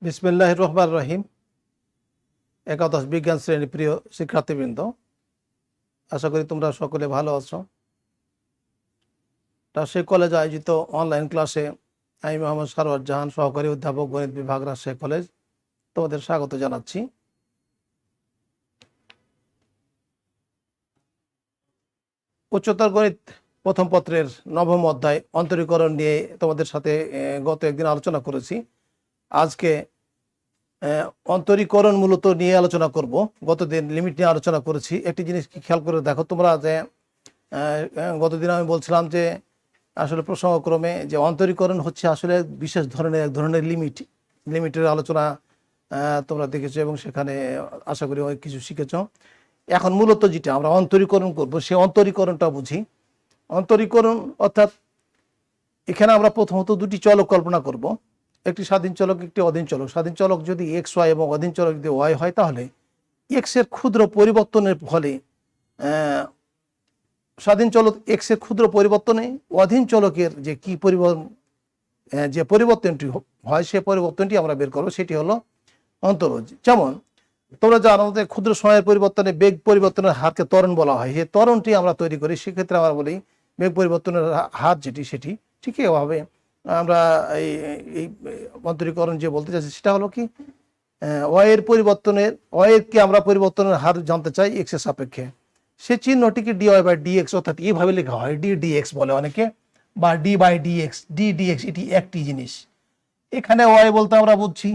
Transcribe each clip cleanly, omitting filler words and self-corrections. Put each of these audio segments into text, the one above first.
বিসমিল্লাহির রহমানির রহিম। একাদশ বিজ্ঞান শ্রেণীর প্রিয় শিক্ষার্থীবৃন্দ, আশা করি তোমরা সকলে ভালো আছো। রাজশাহী কলেজ আয়োজিত অনলাইন ক্লাসে আমি মোহাম্মদ সারোয়ার জাহান, সহকারী অধ্যাপক, গণিত বিভাগ, রাজশাহী কলেজ, তোমাদের স্বাগত জানাচ্ছি। উচ্চতর গণিত প্রথম পত্রের নবম অধ্যায় অন্তরীকরণ নিয়ে তোমাদের সাথে গত একদিন আলোচনা করেছি। আজকে অন্তরীকরণ মূলত নিয়ে আলোচনা করব। গতদিন লিমিট নিয়ে আলোচনা করেছি। একটি জিনিস কি খেয়াল করে দেখো তোমরা, যে গতদিন আমি বলছিলাম যে আসলে প্রসঙ্গক্রমে যে অন্তরীকরণ হচ্ছে আসলে বিশেষ ধরনের এক ধরনের লিমিটের আলোচনা তোমরা দেখেছো এবং সেখানে আশা করি অনেক কিছু শিখেছো। এখন মূলত যেটা আমরা অন্তরীকরণ করব সেই অন্তরীকরণটা বুঝি। অন্তরীকরণ অর্থাৎ এখানে আমরা প্রথমত দুটি চলক কল্পনা করব, একটি স্বাধীন চলক, একটি অধীন চলক। স্বাধীন চলক যদি এক্স ওয়াই এবং অধীন চলক যদি ওয়াই হয়, তাহলে এক্সের ক্ষুদ্র পরিবর্তনের ফলে স্বাধীন চলক এক্সের ক্ষুদ্র পরিবর্তনে অধীন চলকের যে কি যে পরিবর্তনটি হয় সে পরিবর্তনটি আমরা বের করবো, সেটি হলো অন্তরজ। যেমন তোমরা জানো যে ক্ষুদ্র সময়ের পরিবর্তনে বেগ পরিবর্তনের হারকে ত্বরণ বলা হয়। সেই ত্বরণটি আমরা তৈরি করি, সেক্ষেত্রে আমরা বলি বেগ পরিবর্তনের হার সেটি ঠিক এভাবে আমরা এই অন্তরীকরণ যে বলতে চাচ্ছি সেটা হলো কি, ওয়াইয়ের ওয়াইকে আমরা পরিবর্তনের হার জানতে চাই এক্সের সাপেক্ষে। সে চিহ্নটিকে ডিওয়াই বাই ডিএক্স অর্থাৎ এইভাবে লেখা হয়, ডিএক্স বলে অনেকে, বা ডি বাই ডিএক্স, ডিএক্স এটি একটি জিনিস। এখানে ওয়াই বলতে আমরা বুঝছি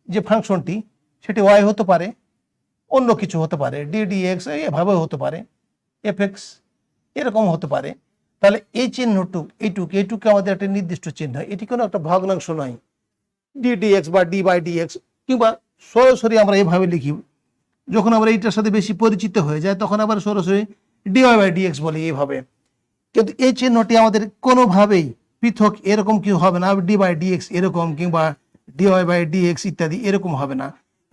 যে ফাংশনটি, সেটি ওয়াই হতে পারে, অন্য কিছু হতে পারে, ডিএক্স এভাবে হতে পারে, এফএক্স এরকম হতে পারে। তাহলে এই এইটুকু আমাদের একটা নির্দিষ্ট চিহ্ন, এটি কোনো একটা ভগ্নাংশ নয়। ডিএক্স বা ডি বাই ডিএক্স, কিংবা সরাসরি আমরা এভাবে লিখি। যখন আমরা এইটার সাথে বেশি পরিচিত হয়ে যায় তখন আবার সরাসরি ডিওয়াই বাই ডিএক্স বলি এইভাবে। কিন্তু এই চিহ্নটি আমাদের কোনোভাবেই পৃথক এরকম কেউ হবে না, ডি বাই ডিএক্স এরকম কিংবা ডিওয়াই বাই ডিএক্স ইত্যাদি এরকম হবে না।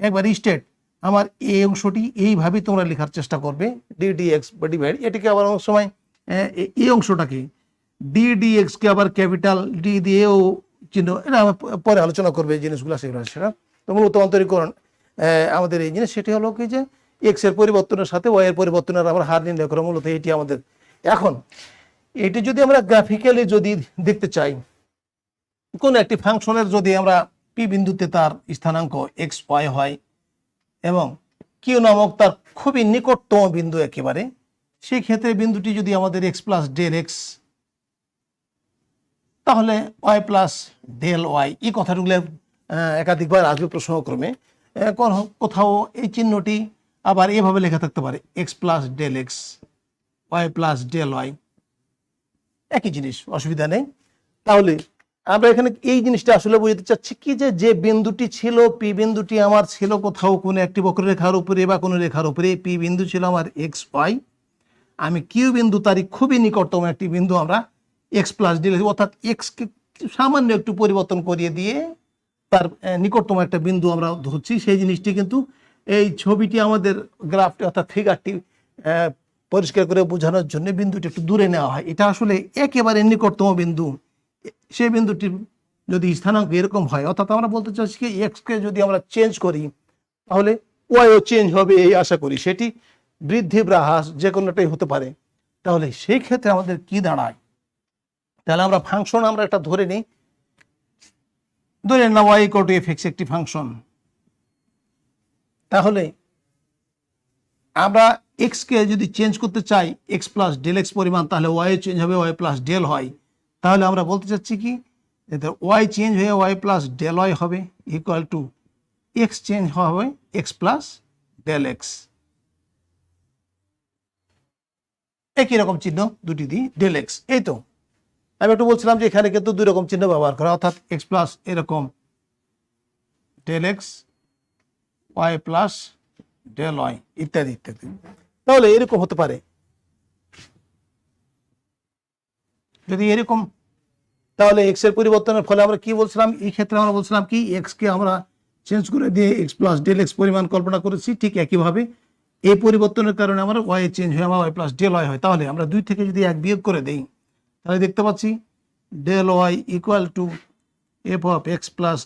একবার স্টেট আমার এই অংশটি এইভাবেই তোমরা লেখার চেষ্টা করবে, ডিএক্স বা ডিভাইড। এটিকে আবার অনেক সময় এই অংশটাকে ডিএক্সকে আবার ক্যাপিটাল ডি দিয়েও চিহ্ন, এটা আমরা পরে আলোচনা করবে এই জিনিসগুলো, সেটা তো মূলত অন্তরীকরণ আমাদের এই জিনিস। সেটি হলো কি যে এক্স এর পরিবর্তনের সাথে ওয়াই এর পরিবর্তনের আমরা হার নির্ণয় করা, মূলত এটি আমাদের। এখন এটি যদি আমরা গ্রাফিক্যালি যদি দেখতে চাই, কোন একটি ফাংশনের যদি আমরা পি বিন্দুতে তার স্থানাঙ্ক এক্স ওয়াই হয় এবং কিউ নামক তার খুবই নিকটতম বিন্দু একেবারে, সেই ক্ষেত্রে বিন্দুটি যদি আমাদের এক্স প্লাস ডেল এক্স, তাহলে ওয়াই প্লাস ডেল ওয়াই, এই কথাগুলো একাধিকবার আসবে প্রসঙ্গক্রমে। কোথাও এই চিহ্নটি আবার এভাবে লেখা থাকতে পারে, x plus del x, y plus del y, একই জিনিস, অসুবিধা নেই। তাহলে আমরা এখানে এই জিনিসটা আসলে বুঝতে চাচ্ছি কি, যে বিন্দুটি ছিল পি বিন্দুটি আমার ছিল কোথাও কোনো একটি বক্ররেখার উপরে বা কোনো রেখার উপরে, পি বিন্দু ছিল আমার এক্স ওয়াই, আমি কিউ বিন্দু তারই খুবই নিকটতম একটি বিন্দু আমরা এক্স প্লাস ডেল, অর্থাৎ এক্সকে সামান্য একটু পরিবর্তন করিয়ে দিয়ে তার নিকটতম একটা বিন্দু আমরা ধরছি। সেই জিনিসটি কিন্তু এই ছবিটি আমাদের গ্রাফটি অর্থাৎ ফিগারটি পরিষ্কার করে বোঝানোর জন্য বিন্দুটি একটু দূরে নেওয়া হয়। এটা আসলে একেবারে নিকটতম বিন্দু। সেই বিন্দুটির যদি স্থানাঙ্ক এরকম হয়, অর্থাৎ আমরা বলতে চাচ্ছি কি এক্সকে যদি আমরা চেঞ্জ করি তাহলে ওয়াইও চেঞ্জ হবে, এই আশা করি। সেটি বৃদ্ধি বা হ্রাস যে কোনোটাই হতে পারে। তাহলে সেই ক্ষেত্রে আমাদের কি দাঁড়ায়, তাহলে আমরা ফাংশন আমরা একটা ধরে নিই, ধরে না y equal to f x একটি ফাংশন। তাহলে আমরা এক্সকে যদি চেঞ্জ করতে চাই এক্স প্লাস ডেল এক্স পরিমাণ, তাহলে ওয়াই চেঞ্জ হবে, ওয়াই প্লাস ডেল হয়। তাহলে আমরা বলতে চাচ্ছি কি, ওয়াই চেঞ্জ হয়ে ওয়াই প্লাস ডেল ওয়াই হবে ইকুয়াল টু এক্স চেঞ্জ হবে এক্স প্লাস ডেল এক্স। একই রকম চিহ্ন দুটি দিই, ডেল এক্স। এই তো আমি একটু বলছিলাম যে এখানে কিন্তু দুই রকম চিহ্ন ব্যবহার করা, অর্থাৎ এক্স প্লাস এরকম del x, y plus del y ইত্যাদি ইত্যাদি। তাহলে এরকম হতে পারে যদি এরকম, তাহলে এক্স এর পরিবর্তনের ফলে আমরা কি বলছিলাম, এই ক্ষেত্রে আমরা বলছিলাম কি এক্সকে আমরা চেঞ্জ করে দিয়ে এক্স প্লাস ডেল এক্স পরিমাণ কল্পনা করেছি। ঠিক একইভাবে এই পরিবর্তনের কারণে আমার ওয়াই চেঞ্জ হয়ে আমার ওয়াই প্লাস ডেল ওয়াই হয়। তাহলে আমরা 2 থেকে যদি 1 বিয়োগ করে দেই, তাহলে দেখতে পাচ্ছি del y equal to f of x plus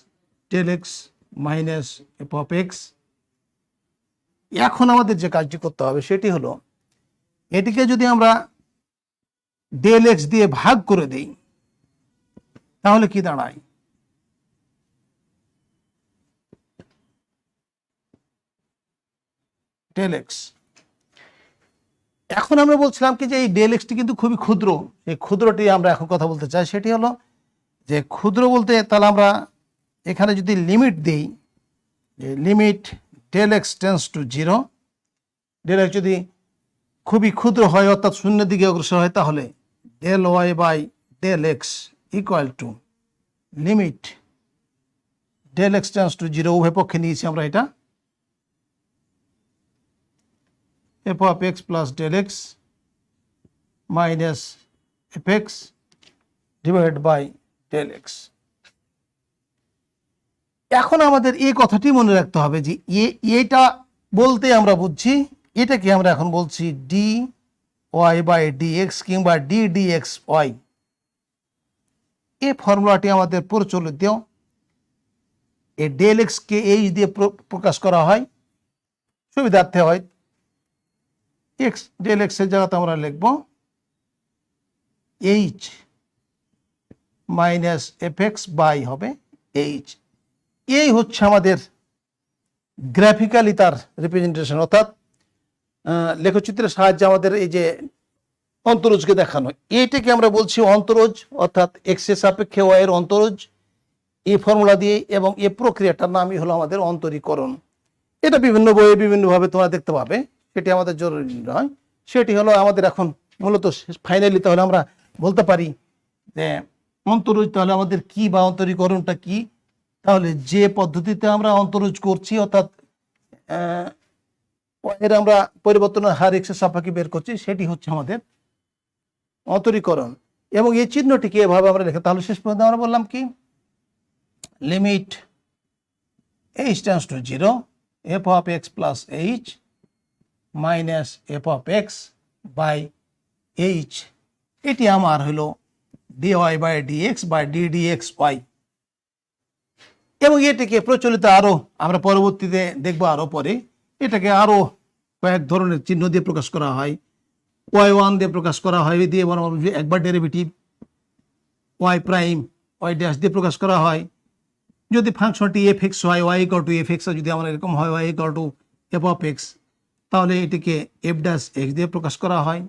del x minus f of x. এখন আমাদের যে কাজটি করতে হবে সেটি হলো এটিকে যদি আমরা ডেল এক্স দিয়ে ভাগ করে দেই তাহলে কি দাঁড়ায়? Del x. এখন আমরা বলছিলাম কি যে এই ডেল এক্সটি কিন্তু খুবই ক্ষুদ্র, এই ক্ষুদ্রটি আমরা এখন কথা বলতে চাই। সেটি হলো যে ক্ষুদ্র বলতে তাহলে আমরা এখানে যদি লিমিট দিই, যে limit del x tends to 0, del x যদি খুবই ক্ষুদ্র হয় অর্থাৎ শূন্যের দিকে অগ্রসর হয় তাহলে del y by del x equal to limit del x tends to 0, উভয় পক্ষে নিয়েছি আমরা এটা, f of x plus del x minus f x divide by del x. এখন আমাদের এই কথাটি মনে রাখতে হবে যে এটা বলতে আমরা বুঝছি, এটাকে আমরা এখন বলছি d y by d x কিংবা ডি ডি এক্স ওয়াই। এই ফর্মুলাটি আমাদের প্রচলিত, এই ডেল এক্সকে এইচ দিয়ে প্রকাশ করা হয়, সুবিধার্থে হয়। এক্স ডেল এক্সের জায়গাতে আমরা লিখব h minus f x by হবে এইচ। এই হচ্ছে আমাদের গ্রাফিক্যালি তার রিপ্রেজেন্টেশন, অর্থাৎ লেখচিত্রের সাহায্যে আমাদের এই যে অন্তরজকে দেখানো, এইটাকে আমরা বলছি অন্তরজ, অর্থাৎ এক্স এর সাপেক্ষে ওয়াই এর অন্তরজ, এই ফর্মুলা দিয়ে। এবং এই প্রক্রিয়াটার নামই হলো আমাদের অন্তরীকরণ। এটা বিভিন্ন বইয়ে বিভিন্নভাবে তোমরা দেখতে পাবে, সেটি আমাদের জরুরি নয়। সেটি হলো আমাদের এখন মূলত ফাইনালি তাহলে আমরা বলতে পারি যে অন্তরজ তাহলে আমাদের কি বা অন্তরীকরণটা কি। তাহলে যে পদ্ধতিতে আমরা অন্তরজ করছি অর্থাৎ এর আমরা পরিবর্তনের হার এক্সের সাপেক্ষে বের করছি, সেটি হচ্ছে আমাদের অন্তরীকরণ। এবং এই চিহ্নটিকে এভাবে আমরা লিখে, তাহলে শেষ পর্যন্ত আমরা বললাম কি limit h tends to 0 f of x plus h minus f of x by h, এটি আমার হলো d y by d x by d d x y. এবং এটিকে প্রচলিত আরও আমরা পরবর্তীতে দেখবো, আরও পরে এটাকে আরও কয়েক ধরনের চিহ্ন দিয়ে প্রকাশ করা হয়। ওয়াই ওয়ান দিয়ে প্রকাশ করা হয়, দিয়ে একবার derivative y prime y dash দিয়ে প্রকাশ করা হয়। যদি ফাংশনটি এফ এক্স হয়, y equal to f x, যদি আমার এরকম হয় y equal to f of x, তাহলে এটিকে এফ ড্যাশ এক্স দিয়ে প্রকাশ করা হয়।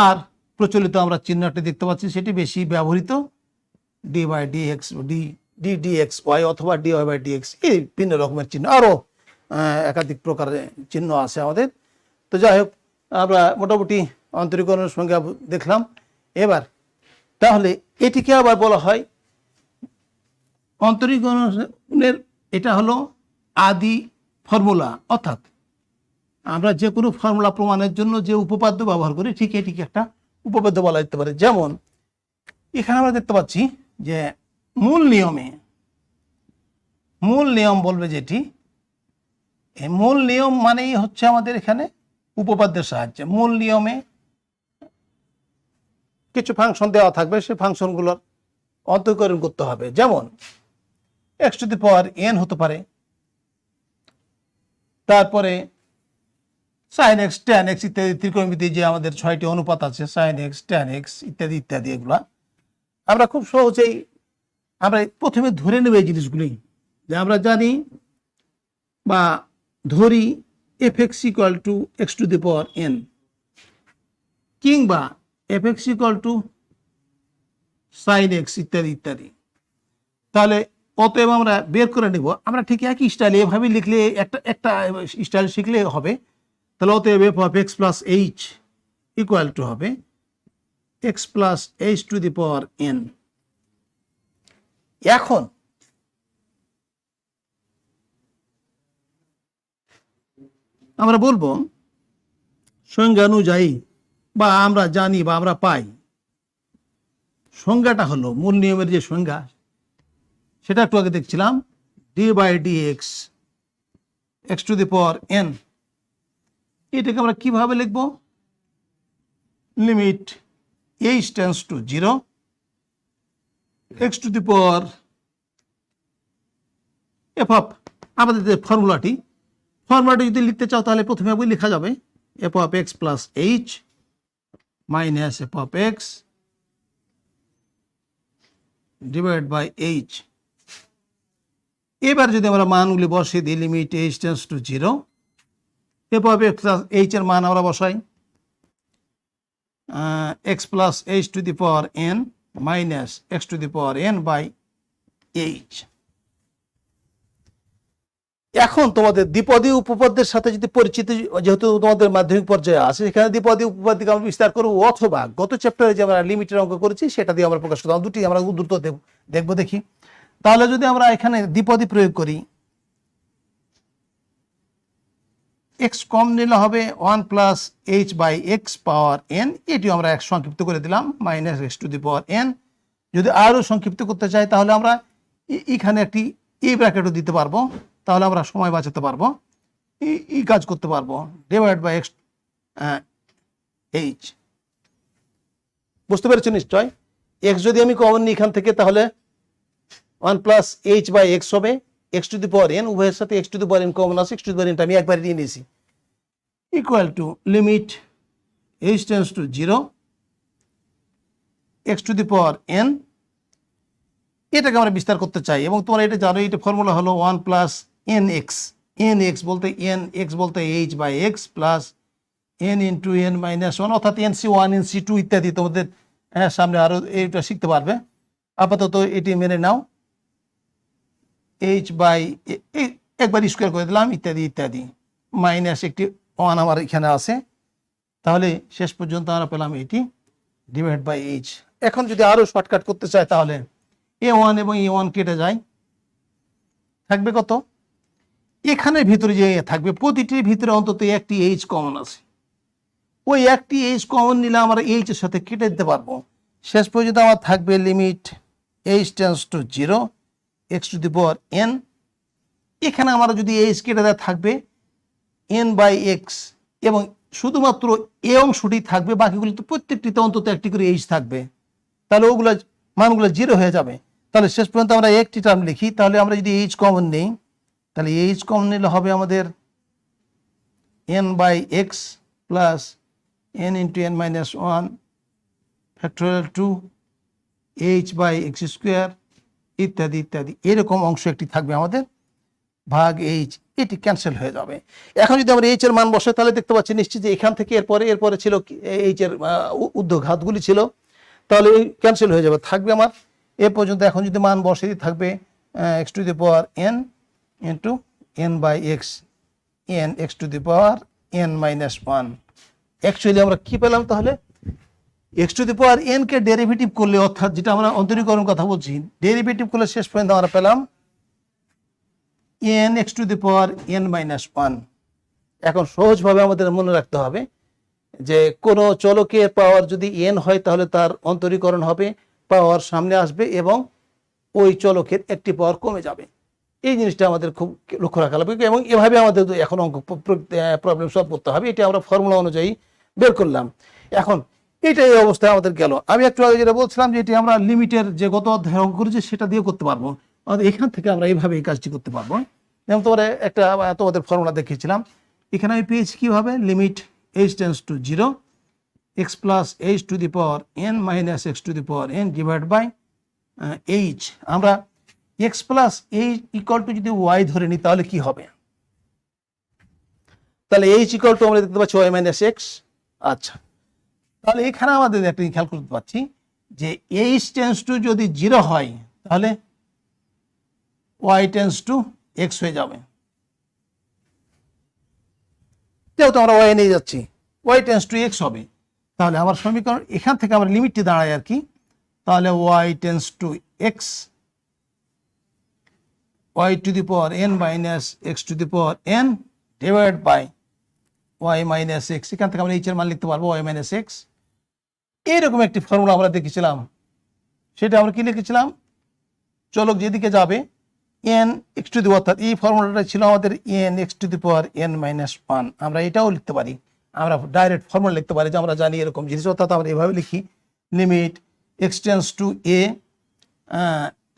আর প্রচলিত আমরা চিহ্নটি দেখতে পাচ্ছি, সেটি বেশি ব্যবহৃত d by d x d d d x y অথবা d y by d x, এই ভিন্ন রকমের চিহ্ন, আরও একাধিক প্রকারের চিহ্ন আছে আমাদের। তো যাই হোক, আমরা মোটামুটি অন্তরীকরণের সংজ্ঞা দেখলাম। এবার তাহলে এটিকে আবার বলা হয় অন্তরীকরণের, এটা হলো আদি ফর্মুলা, অর্থাৎ আমরা যে কোনো ফর্মুলা প্রমাণের জন্য যে উপপাদ্য ব্যবহার করি ঠিক এটিকে একটা উপপাদ্য বলা যেতে পারে। যেমন এখানে আমরা দেখতে পাচ্ছি যে মূল নিয়ম বলবে যেটি, এই মূল নিয়ম মানেই হচ্ছে আমাদের এখানে উপপাদ্যের সাহায্যে মূল নিয়মে কিছু ফাংশন দেওয়া থাকবে, সেই ফাংশনগুলোর অন্তরীকরণ করতে হবে। যেমন x to the power N হতে পারে, তারপরে সাইন এক্স ট্যান এক্স ইত্যাদি, ত্রিকোণমিতি যে আমাদের 6টি অনুপাত আছে, সাইন এক্স ট্যান এক্স ইত্যাদি ইত্যাদি, এগুলা আমরা খুব সহজেই আমরা প্রথমে ধরে নেব এই জিনিসগুলি, যে আমরা জানি বা ধরি f x equal to x to the power n, কিংবা f x equal to sine x ইত্যাদি ইত্যাদি। তাহলে অতএব আমরা বের করে নেব, আমরা ঠিক একই স্টাইলে এভাবে লিখলে একটা স্টাইল শিখলে হবে। তাহলে অতএব f of x plus h equal to হবে x plus h to the power n. এখন আমরা বলবো সংজ্ঞা অনুযায়ী, বা আমরা জানি বা আমরা পাই, সংজ্ঞাটা হলো মূল নিয়মের যে সংজ্ঞা সেটা একটু আগে দেখছিলাম, d by d x x to the power n. এটাকে আমরা কিভাবে লিখব? Limit h tends to 0 x to the power f of আমাদের যে ফর্মুলাটি যদি লিখতে চাও তাহলে প্রথমে বই লেখা যাবে f of x plus h minus f of x divide by h. এবার যদি আমরা মানগুলি বসিয়ে দিই limit h tends to 0, f of x plus h এর মান আমরা বসাই x plus h to the power n minus x to the power n by h. এখন তোমাদের দ্বিপদী উপপাদ্যের সাথে যদি পরিচিত, যেহেতু তোমাদের মাধ্যমিক পর্যায়ে আছে, এখানে দ্বিপদী উপপাদ্যকে আমরা বিস্তার করবো, অথবা গত চ্যাপ্টারে যে আমরা লিমিটের অঙ্ক করেছি সেটা দিয়ে আমরা প্রকাশ করবো। দুটি আমরা দ্রুত দেখবো দেখি। তাহলে যদি আমরা এখানে দ্বিপদী প্রয়োগ করি, এক্স কম নিলে হবে 1 plus h by x power n, এটিও আমরা এক সংক্ষিপ্ত করে দিলাম minus x to the power n. যদি আরও সংক্ষিপ্ত করতে চাই তাহলে আমরা এখানে একটি এই ব্র্যাকেটও দিতে পারবো, তাহলে আমরা সময় বাঁচাতে পারবো, এই কাজ করতে পারবো ডিভাইড বাই এক্স এইচ। বুঝতে পেরেছো নিশ্চয়? এক্স যদি আমি কমন নিই এখান থেকে তাহলে 1 প্লাস এইচ বাই এক্স হবে x to the power N, উভয়ের সাথে x to the power N common আছে, এক্স টু দি পাওয়ার এনটা আমি একবারে নিয়ে নিয়েছি, equal to limit h tends to 0 x to the power n. এটাকে আমরা বিস্তার করতে চাই এবং তোমরা এটা জানো, এটা ফর্মুলা হলো 1 plus n x, n x বলতে h by x plus n into n minus 1, অর্থাৎ NC1 NC2 ইত্যাদি তোমাদের সামনে আরও এইটা শিখতে পারবে। আপাতত এটি মেনে নাও, এইচ বাই একবার স্কোয়ার করে দিলাম ইত্যাদি ইত্যাদি, মাইনাস একটি 1 আমার এখানে আছে। তাহলে শেষ পর্যন্ত আমরা পেলাম এটি ডিভাইড বাই এইচ। এখন যদি আরও শর্টকাট করতে চাই তাহলে A1 এবং A1 কেটে যায়, থাকবে কত? এখানের ভিতরে যে থাকবে প্রতিটির ভিতরে অন্তত একটি এইচ কমন আছে, ওই একটি এইচ কমন নিলে আমরা এইচ এর সাথে কেটে দিতে পারবো। শেষ পর্যন্ত আমার থাকবে limit h tends to 0 x to the power N. এখানে আমরা যদি এইচ কেটে দেওয়া থাকবে এন বাই এক্স, এবং শুধুমাত্র এ অংশটি থাকবে, বাকিগুলো তো প্রত্যেকটিতে অন্তত একটি করে এইচ থাকবে, তাহলে ওগুলো মানগুলো 0 হয়ে যাবে। তাহলে শেষ পর্যন্ত আমরা একটি টার্ম লিখি, তাহলে আমরা যদি এইচ কমন নেই তাহলে এইচ কমন নিলে হবে আমাদের n by x plus n into n minus 1 factorial 2 h by x square ইত্যাদি ইত্যাদি, এরকম অংশ একটি থাকবে আমাদের ভাগ এইচ, এটি ক্যান্সেল হয়ে যাবে। এখন যদি আমরা এইচ এর মান বসে তাহলে দেখতে পাচ্ছি নিশ্চিত যে এখান থেকে এরপরে ছিল এইচ এর ঊর্ধ্বঘাতগুলি ছিল, তাহলে এই ক্যান্সেল হয়ে যাবে, থাকবে আমার এ পর্যন্ত। এখন যদি মান বসে থাকবে x to the power n into n by x, n x to the power n minus 1। Actually আমরা কি পেলাম তাহলে? X to the power n কে ডেরিভেটিভ করলে, অর্থাৎ যেটা আমরা অন্তরীকরণ কথা বলছি, ডেরিভেটিভ করলে শেষ পর্যন্ত আমরা পেলাম N x to the power n minus 1। এখন সহজভাবে আমাদের মনে রাখতে হবে যে কোনো চলকের পাওয়ার যদি এন হয় তাহলে তার অন্তরীকরণ হবে, পাওয়ার সামনে আসবে এবং ওই চলকের একটি পাওয়ার কমে যাবে। এই জিনিসটা আমাদের খুব লক্ষ্য রাখা লাগবে এবং এভাবে আমাদের এখন অঙ্ক প্রবলেম সলভ করতে হবে। এটা আমরা ফর্মুলা অনুযায়ী বের করলাম। এখন এটা এই অবস্থায় আমাদের গেল। আমি একটু আগে যেটা বলছিলাম যে এটি আমরা লিমিটের যে গত অধ্যায় অঙ্ক করেছি সেটা দিয়ে করতে পারবো, এখান থেকে আমরা এইভাবে এই কাজটি করতে পারবো। যেমন তোমাদের ফর্মুলা দেখিয়েছিলাম, এখানে আমি পেয়েছি কীভাবে, limit h tends to 0 x plus h to the power n minus x to the power n divide by h. আমরা x plus h equal to যদি ওয়াই ধরে নিই তাহলে কি হবে? তাহলে এইচ ইকুয়াল টু আমরা দেখতে পাচ্ছি ওয়াই মাইনাস এক্স। আচ্ছা, তাহলে এখানে আমাদের একটা খেয়াল করতে পারছি যে এইচ টেন্স টু যদি 0 হয় তাহলে ওয়াই টেন্স টু এক্স হয়ে যাবে, যেহেতু আমরা ওয়াই নিয়ে যাচ্ছি, ওয়াই টেন্স টু এক্স হবে। তাহলে আমার সমীকরণ এখান থেকে আমার লিমিটটি দাঁড়ায় আর কি, তাহলে y tends to x y to the power n minus x to the power n divide by y minus x. এখান থেকে আমরা এইচ এর মান লিখতে পারবো ওয়াই মাইনাস এক্স। এইরকম একটি ফর্মুলা আমরা দেখেছিলাম, সেটা আমরা কি লিখেছিলাম, চলক যেদিকে যাবে এন এক্স টু দি, অর্থাৎ এই ফর্মুলাটা ছিল আমাদের N x to the power n minus 1। আমরা এটাও লিখতে পারি, আমরা ডাইরেক্ট ফর্মুলা লিখতে পারি যে আমরা জানি এরকম জিনিস, অর্থাৎ আমরা এভাবে লিখি limit x tends to a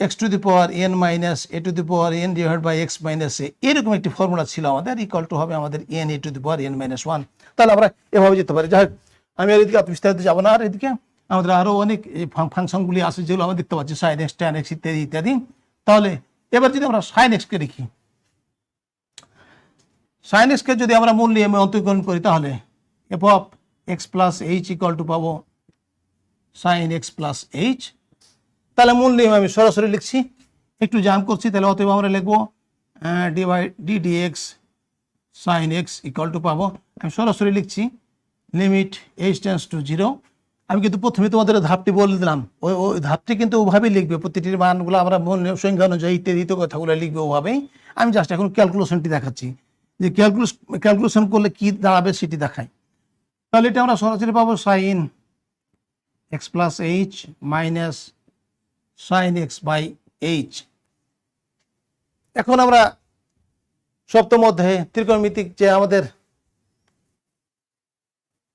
x to the power n minus a to the power n divide by x minus a, এরকম একটি ফর্মুলা ছিল আমাদের, ইকুয়াল টু হবে আমাদের n a to the power n minus one. তাহলে আমরা এভাবে যেতে পারি। যাই হোক, আমি আর এদিকে বিস্তারিত যাবো না। আর এদিকে আমাদের আরও অনেক ফাংশনগুলি আছে যেগুলো আমরা দেখতে পাচ্ছি, সাইন এক্স, ট্যান এক্স ইত্যাদি ইত্যাদি। তাহলে এবার যদি আমরা সাইন এক্সকে দেখি, সাইন এক্সকে যদি আমরা মূল নিয়মে অন্তর্করণ করি তাহলে F of x plus h equal to পাবো সাইন এক্স প্লাস এইচ। তাহলে মূল নিয়ম আমি সরাসরি লিখছি, একটু জাম করছি। তাহলে অতএব আমরা লিখবো d d x sine x equal to পাবো, আমি সরাসরি লিখছি লিমিট এইচ টেন্স টু 0। আমি কিন্তু প্রথমে তোমাদের ধাপটি বলে দিলাম, ওই ধাপটি কিন্তু ওভাবেই লিখবে, প্রতিটির মানগুলো আমরা সংখ্যা অনুযায়ী ইত্যাদি কথাগুলো লিখবে ওভাবেই। আমি জাস্ট এখন ক্যালকুলেশনটি দেখাচ্ছি যে ক্যালকুলেশন করলে কি দাঁড়াবে সেটি দেখাই। তাহলে এটা আমরা সরাসরি পাবো sine x plus h minus sine x by h. এখন আমরা সপ্তম অধ্যায়ে ত্রিকোণমিতিক যে আমাদের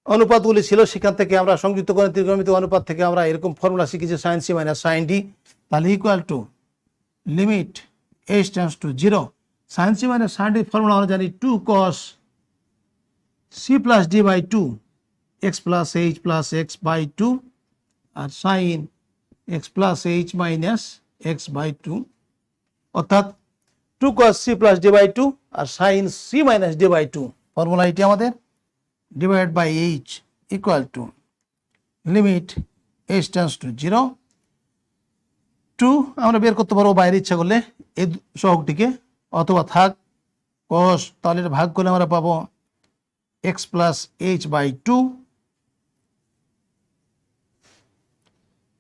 অনুপাতগুলি ছিল সেখান থেকে আমরা সংযুক্ত করে ত্রিকোণমিতিক অনুপাত থেকে আমরা এরকম ফর্মুলা শিখেছি sine c minus sine d. তাহলে equal to limit h tends to 0, sine c minus sine d formula আমরা জানি 2 cos c plus d by 2 x plus h plus x by 2 আর sine x plus h minus x by 2, অর্থাৎ 2 cos c plus d by 2 আর sine c minus d by 2 formula এটি আমাদের, divide by h equal to limit h tends to 0 2 আমরা বের করতে পারবো বাইরে ইচ্ছা করলে এই সহগটিকে, অথবা থাক cos, তাহলে এটা ভাগ করলে আমরা পাবো এক্স প্লাস এইচ বাই 2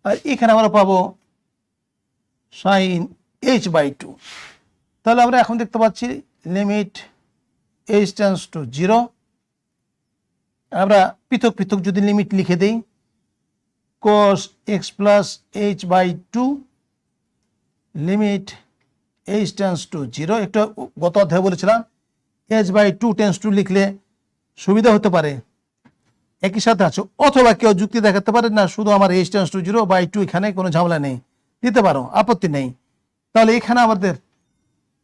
আর এখানে আমরা পাবো সাইন এইচ বাই 2। তাহলে আমরা এখন দেখতে পাচ্ছি লিমিট এইচ টেন্স টু 0। আমরা পৃথক পৃথক যদি লিমিট লিখে দেই, cos x plus h by 2 limit h tends to 0। একটা গত অধ্যায়ে বলেছিলাম এইচ বাই 2 টেন্স টু লিখলে সুবিধা হতে পারে, একই সাথে আছে, অথবা কেউ যুক্তি দেখাতে পারে না শুধু আমার এইচ টেন্স টু 0 বাই 2, এখানে কোনো ঝামেলা নেই, দিতে পারো, আপত্তি নেই। তাহলে এখানে আমাদের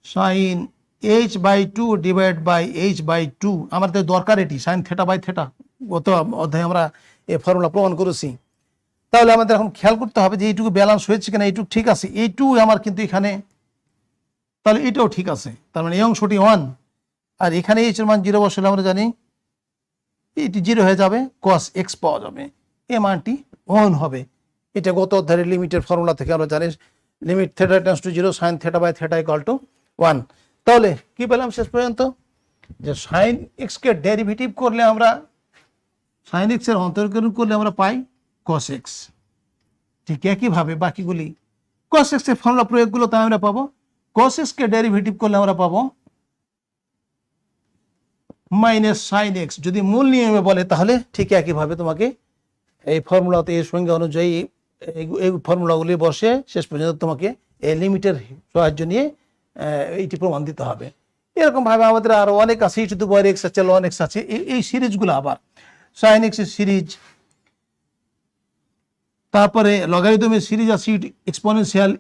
sine h by 2 divide by h by 2 আমাদের দরকার, এটি সাইন থেটা বাই থেটা, গত অধ্যায়ে আমরা এই ফর্মুলা প্রমাণ করেছি। তাহলে আমাদের এখন খেয়াল করতে হবে যে এইটুকু ব্যালেন্স হয়েছে কিনা, এইটুকু ঠিক আছে, এইটু আমার কিন্তু এখানে, তাহলে এটাও ঠিক আছে, তার মানে এই অংশটি 1 আর এখানে এইচ এর মান 0 বসলে আমরা জানি এটি 0 হয়ে যাবে, cos x পাওয়া যাবে, এই মানটি 1 হবে। এটা গত অধ্যায়ের লিমিটের ফর্মুলা থেকে আমরা জানি limit theta tends to 0 sine theta by theta equal to 1। তাহলে কি পেলাম শেষ পর্যন্ত, যে সাইন এক্সকে ডেরিভেটিভ করলে আমরা, সাইন এক্স এর অন্তর্করণ করলে আমরা পাই cos x। ঠিক একইভাবে বাকিগুলি cos x এর ফর্মুলা প্রয়োগগুলো তাই আমরা পাবো, cos x কে ডেরিভেটিভ করলে আমরা পাবো মাইনাস সাইন এক্স। যদি মূল নিয়মে বলে তাহলে ঠিক একইভাবে তোমাকে এই ফর্মুলাতে এই সংজ্ঞা অনুযায়ী এই ফর্মুলাগুলি বসে শেষ পর্যন্ত তোমাকে এই লিমিটের সাহায্য নিয়ে এইটি প্রমাণ দিতে হবে। এরকমভাবে আমাদের আরও অনেক আছে, e to the power x আছে, লন এক্স আছে, এই সিরিজগুলো আবার সাইন এক্সের সিরিজ, তারপরে লগারিদমের সিরিজ আছে, exponential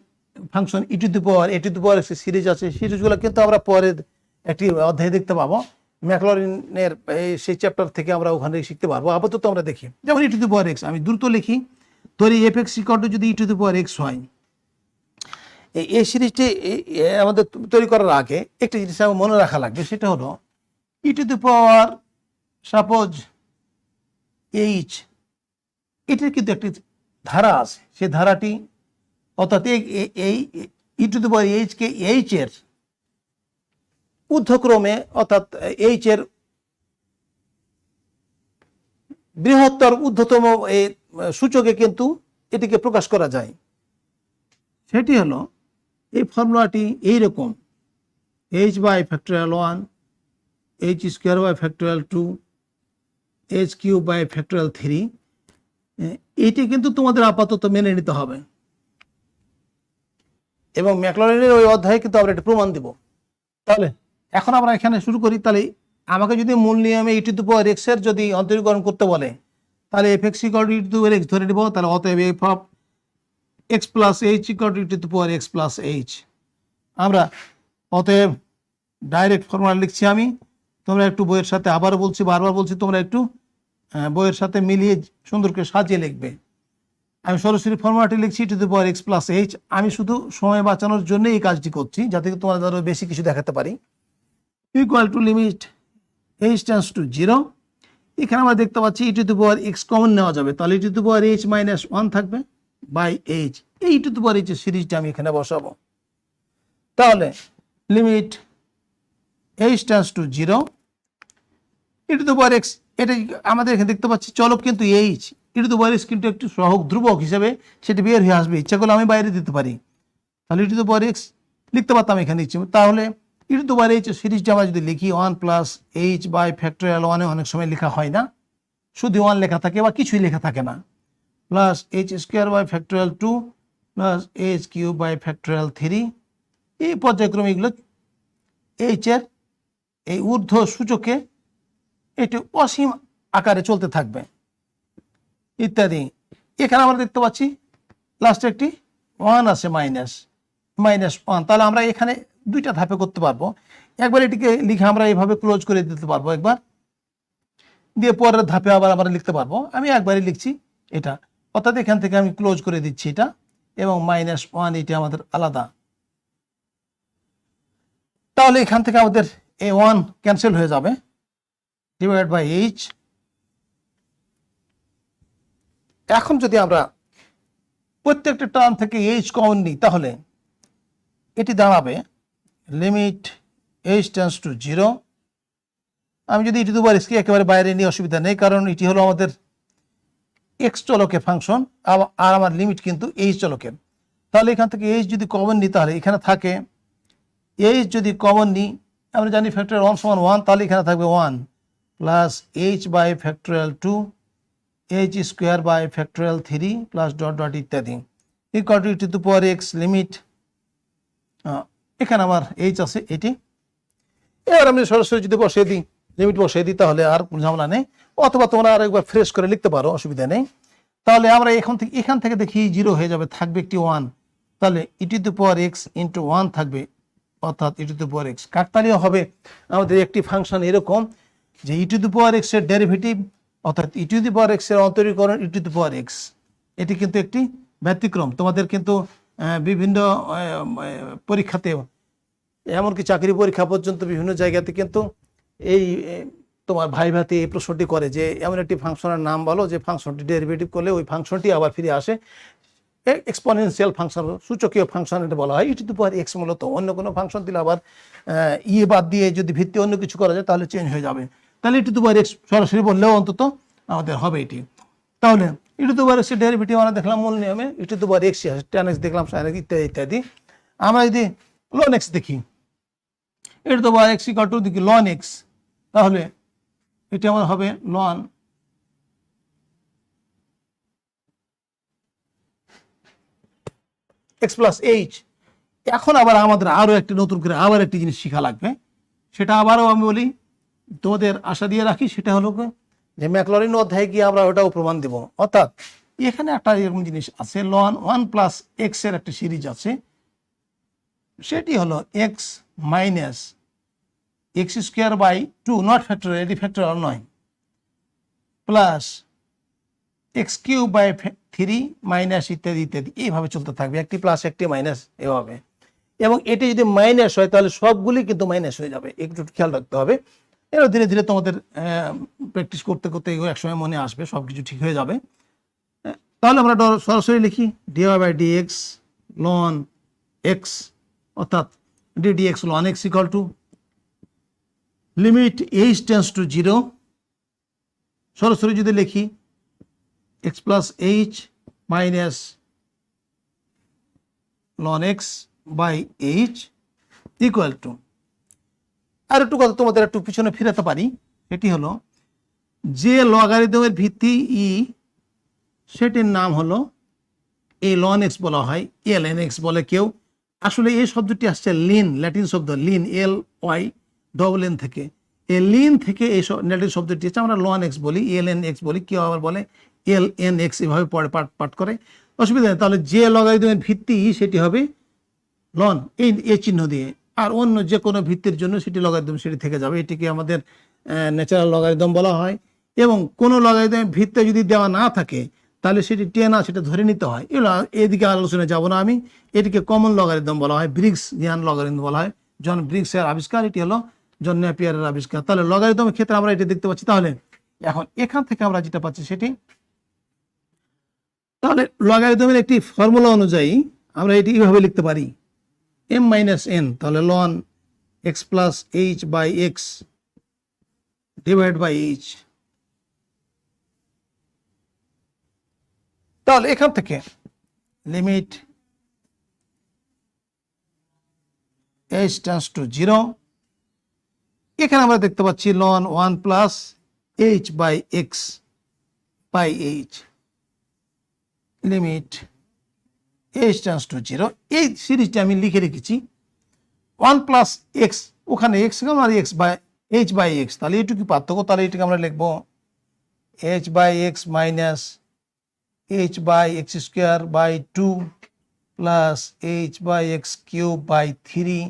function e to the power a to the power এক্সের সিরিজ আছে। সিরিজগুলো কিন্তু আমরা পরের একটি অধ্যায়ে দেখতে পাবো, ম্যাকলরিনের সেই চ্যাপ্টার থেকে আমরা ওখানে শিখতে পারবো। আপাতত আমরা দেখি, যেমন ই টু দি পাওয়ার এক্স, আমি দ্রুত লিখি, ধরি এফ এক্স ইকুয়াল টু যদি ই টু দি পাওয়ার এক্স হয়, এই সিরিজটি আমাদের তৈরি করার আগে একটি জিনিস আমার মনে রাখা লাগবে, সেটা হলো e to the power suppose h, এটির কিন্তু একটি ধারা আছে, সেই ধারাটি অর্থাৎ এই ই টু দি পাওয়ার এইচকে এইচ এর ঊর্ধ্বক্রমে, অর্থাৎ এইচ এর বৃহত্তর ঊর্ধ্বতম এই সূচকে কিন্তু এটিকে প্রকাশ করা যায়। সেটি হলো এই ফর্মুলাটি এইরকম, h by factorial 1 h square by factorial 2 h cube by factorial 3। এইটি কিন্তু তোমাদের আপাতত মেনে নিতে হবে এবং ম্যাকলরিনের ওই অধ্যায়ে কিন্তু আমরা এটি প্রমাণ দিব। তাহলে এখন আমরা এখানে শুরু করি। তাহলে আমাকে যদি মূল নিয়মে e to the power x এর যদি অন্তরীকরণ করতে বলে, তাহলে F x equal to e to the power x ধরে নিব। তাহলে অতএব f of x plus h equal to e to the power x plus H. আমরা অতএব ডাইরেক্ট ফর্মুলা লিখছি আমি, তোমরা একটু বইয়ের সাথে আবারও বলছি, বারবার বলছি, তোমরা একটু বইয়ের সাথে মিলিয়ে সুন্দর করে সাজিয়ে লিখবে। আমি সরাসরি ফর্মুলাটি লিখছি e to the power x plus h. আমি শুধু সময় বাঁচানোর জন্য এই কাজটি করছি, যাতে তোমাদের আরও বেশি কিছু দেখাতে পারি। Equal to limit h tends to 0। এখানে আমরা দেখতে পাচ্ছি e to the power x common নেওয়া যাবে, তাহলে e to the power h minus 1 থাকবে বাই এইচ। এই ই টু দি পাওয়ার এইচের সিরিজটা আমি এখানে বসাবো। তাহলে limit h tends to 0 E to the power x, এটা আমাদের এখানে দেখতে পাচ্ছি চলক কিন্তু H, E to the power x কিন্তু একটু সহগ ধ্রুবক হিসেবে সেটা বের হয়ে আসবে, ইচ্ছা করলে আমি বাইরে দিতে পারি। তাহলে e to the power x লিখতে পারতাম এখানে ইচ্ছে। তাহলে e to the power H সিরিজটা আমরা যদি লিখি 1 প্লাস এইচ বাই ফ্যাক্টরিয়াল 1 অনেক সময় লেখা হয় না, শুধু 1 লেখা থাকে বা কিছুই লেখা থাকে না, plus h square by factorial 2 plus h cube by factorial 3। এই পর্যায়ক্রমে এগুলো এইচের এই ঊর্ধ্ব সূচকে এটি অসীম আকারে চলতে থাকবে ইত্যাদি। এখানে আমরা দেখতে পাচ্ছি লাস্টে একটি 1 আছে -1। তাহলে আমরা এখানে দুইটা ধাপে করতে পারবো। একবার এটিকে লিখে আমরা এইভাবে ক্লোজ করে দিতে পারবো একবার, দিয়ে পরের ধাপে আবার আমরা লিখতে পারবো। আমি একবারই লিখছি এটা, অর্থাৎ এখান থেকে আমি ক্লোজ করে দিচ্ছি এটা, এবং -1 এটি আমাদের আলাদা। তাহলে এখান থেকে আমাদের এই 1 ক্যান্সেল হয়ে যাবে, ডিভাইড বাই এইচ। এখন যদি আমরা প্রত্যেকটা টার্ম থেকে এইচ কমন নিই, তাহলে এটি দাঁড়াবে লিমিট এইচ টেন্ডস টু 0। আমি যদি ই টু দি পাওয়ার এক্সকে একেবারে বাইরে নিয়ে অসুবিধা নেই, কারণ এটি হলো আমাদের এক্স চলকের ফাংশন, আর আমার লিমিট কিন্তু এইচ চলকের। তাহলে এখান থেকে এইচ যদি কমন নিই, তাহলে এখানে থাকে এইচ যদি কমন নিই, আমরা জানি ফ্যাক্টরিয়াল 1 সমান 1, তাহলে এখানে থাকবে 1 plus h by factorial 2 h square by factorial 3 plus dot dot ইত্যাদি equal to e to the power x limit. এখানে আমার এইচ আছে এটি। এবার আমি সরাসরি যদি বসিয়ে দিই, লিমিট বসিয়ে দিই, তাহলে আর কোনো ঝামেলা নেই, অথবা তোমরা আর একবার ফ্রেশ করে লিখতে পারো, অসুবিধা নেই। তাহলে আমরা এখান থেকে দেখি 0 হয়ে যাবে, থাকবে একটি 1, তাহলে e to the power x into 1 থাকবে, অর্থাৎ ই টু দি পাওয়ার এক্স। কাকতালীয় হবে আমাদের একটি ফাংশন এরকম যে ই টু দি পাওয়ার এক্স এর ডেরিভেটিভ, অর্থাৎ ই টু দি পাওয়ার এক্স এর অন্তরীকরণ ই টু দি পাওয়ার এক্স। এটি কিন্তু একটি ব্যতিক্রম। তোমাদের কিন্তু বিভিন্ন পরীক্ষাতে, এমনকি চাকরি পরীক্ষা পর্যন্ত বিভিন্ন জায়গাতে কিন্তু এই তোমার ভাইভাতে এই প্রশ্নটি করে যে এমন একটি ফাংশনের নাম বলো যে ফাংশনটি ডেরিভেটিভ করলে ওই ফাংশনটি আবার ফিরে আসে। এক্সপোনেনশিয়াল ফাংশন, সূচকীয় ফাংশন এটা বলা হয়। ই টু দি পাওয়ার এক্স মূলত অন্য কোনো ফাংশন দিলে আবার বাদ দিয়ে যদি ভিত্তি অন্য কিছু করা যায় তাহলে চেঞ্জ হয়ে যাবে। তাহলে e to the power x সরাসরি বললেও অন্তত আমাদের হবে এটি। তাহলে e to the power x derivative আমরা দেখলাম মূল নিয়মে, e to the power x আসে, tan x দেখলাম, sin x ইত্যাদি ইত্যাদি। আমরা যদি ln x দেখি, e to the power x equal to দেখি ln x, তাহলে এটি আমার হবে ln x প্লাস এইচ। এখন আবার আমাদের আরও একটি নতুন করে আবার একটি জিনিস শেখা লাগবে, সেটা আবারও আমি বলি, তোমাদের আশা দিয়ে রাখি, সেটা হলো যে ম্যাকলরিন অধ্যায়ে গিয়ে আমরা ওটাও প্রমাণ দেব। অর্থাৎ এখানে একটা এরকম জিনিস আছে, ln 1 প্লাস এক্স এর একটা সিরিজ আছে, সেটি হলো x minus x square by 2, not factorial, এটি ফ্যাক্টরিয়াল নয়, plus x cube by 3 minus ইত্যাদি ইত্যাদি, এইভাবে চলতে থাকবে, একটি প্লাস একটি মাইনাস এভাবে। এবং এটি যদি মাইনাস হয় তাহলে সবগুলি কিন্তু মাইনাস হয়ে যাবে, একটু খেয়াল রাখতে হবে। এবার ধীরে ধীরে তোমাদের প্র্যাকটিস করতে করতে এগুলো একসময় মনে আসবে, সব কিছু ঠিক হয়ে যাবে। তাহলে আমরা সরাসরি লিখি d y by d x ln x, অর্থাৎ d x ln x equal to limit h tends to 0। সরাসরি যদি লিখি x plus h minus ln x by h equal to, আর একটু কথা তোমাদের একটু পিছনে ফিরাতে পারি, এটি হলো যে লগারিদমের ভিত্তি ই, সেটির নাম হলো এই ln x বলা হয়, ln x বলে কেউ। আসলে এই শব্দটি আসছে লিন, ল্যাটিন শব্দ লিন, LY থেকে। এই লিন থেকে এই ল্যাটিন শব্দটি হচ্ছে, আমরা ln x বলি, ln x বলি, কেউ আবার বলে ln x, এভাবে পড়ে পাঠ করে। অসুবিধা নেই। তাহলে যে লগারিদমের ভিত্তি সেটি হবে লন, এই এ চিহ্ন দিয়ে, আর অন্য যে কোনো ভিত্তির জন্য সেটি লগারিদম সেটি থেকে যাবে। এটিকে আমাদের ন্যাচারাল লগারিদম বলা হয়। এবং কোনো লগারিদমের ভিত্তি যদি দেওয়া না থাকে তাহলে সেটি টেনা সেটা ধরে নিতে হয়। এগুলো এদিকে আলোচনায় যাব না আমি। এটিকে কমন লগারিদম বলা হয়, ব্রিগসিয়ান লগারিদম বলা হয়। জন ব্রিগসের আবিষ্কার, এটি হলো জন নেপিয়ারের আবিষ্কার। তাহলে লগারিদমের ক্ষেত্রে আমরা এটি দেখতে পাচ্ছি। তাহলে এখন এখান থেকে আমরা যেটা পাচ্ছি সেটি, তাহলে লগারিদমের একটি ফর্মুলা অনুযায়ী আমরা এটি এইভাবে লিখতে পারি, m মাইনাস n, তাহলে লন x plus h by x divide by h। তাহলে এখান থেকে লিমিট h টেন্ডস টু 0, এখানে আমরা দেখতে পাচ্ছি লন 1 plus h by x by h limit h tends to 0। এই সিরিজটি আমি লিখে রেখেছি 1 প্লাস এক্স, ওখানে এক্স আর x by h by x, তাহলে এইটুকু পার্থক্য। তাহলে এটাকে আমরা লিখব h by x minus h by x square by 2 plus h by x cube by 3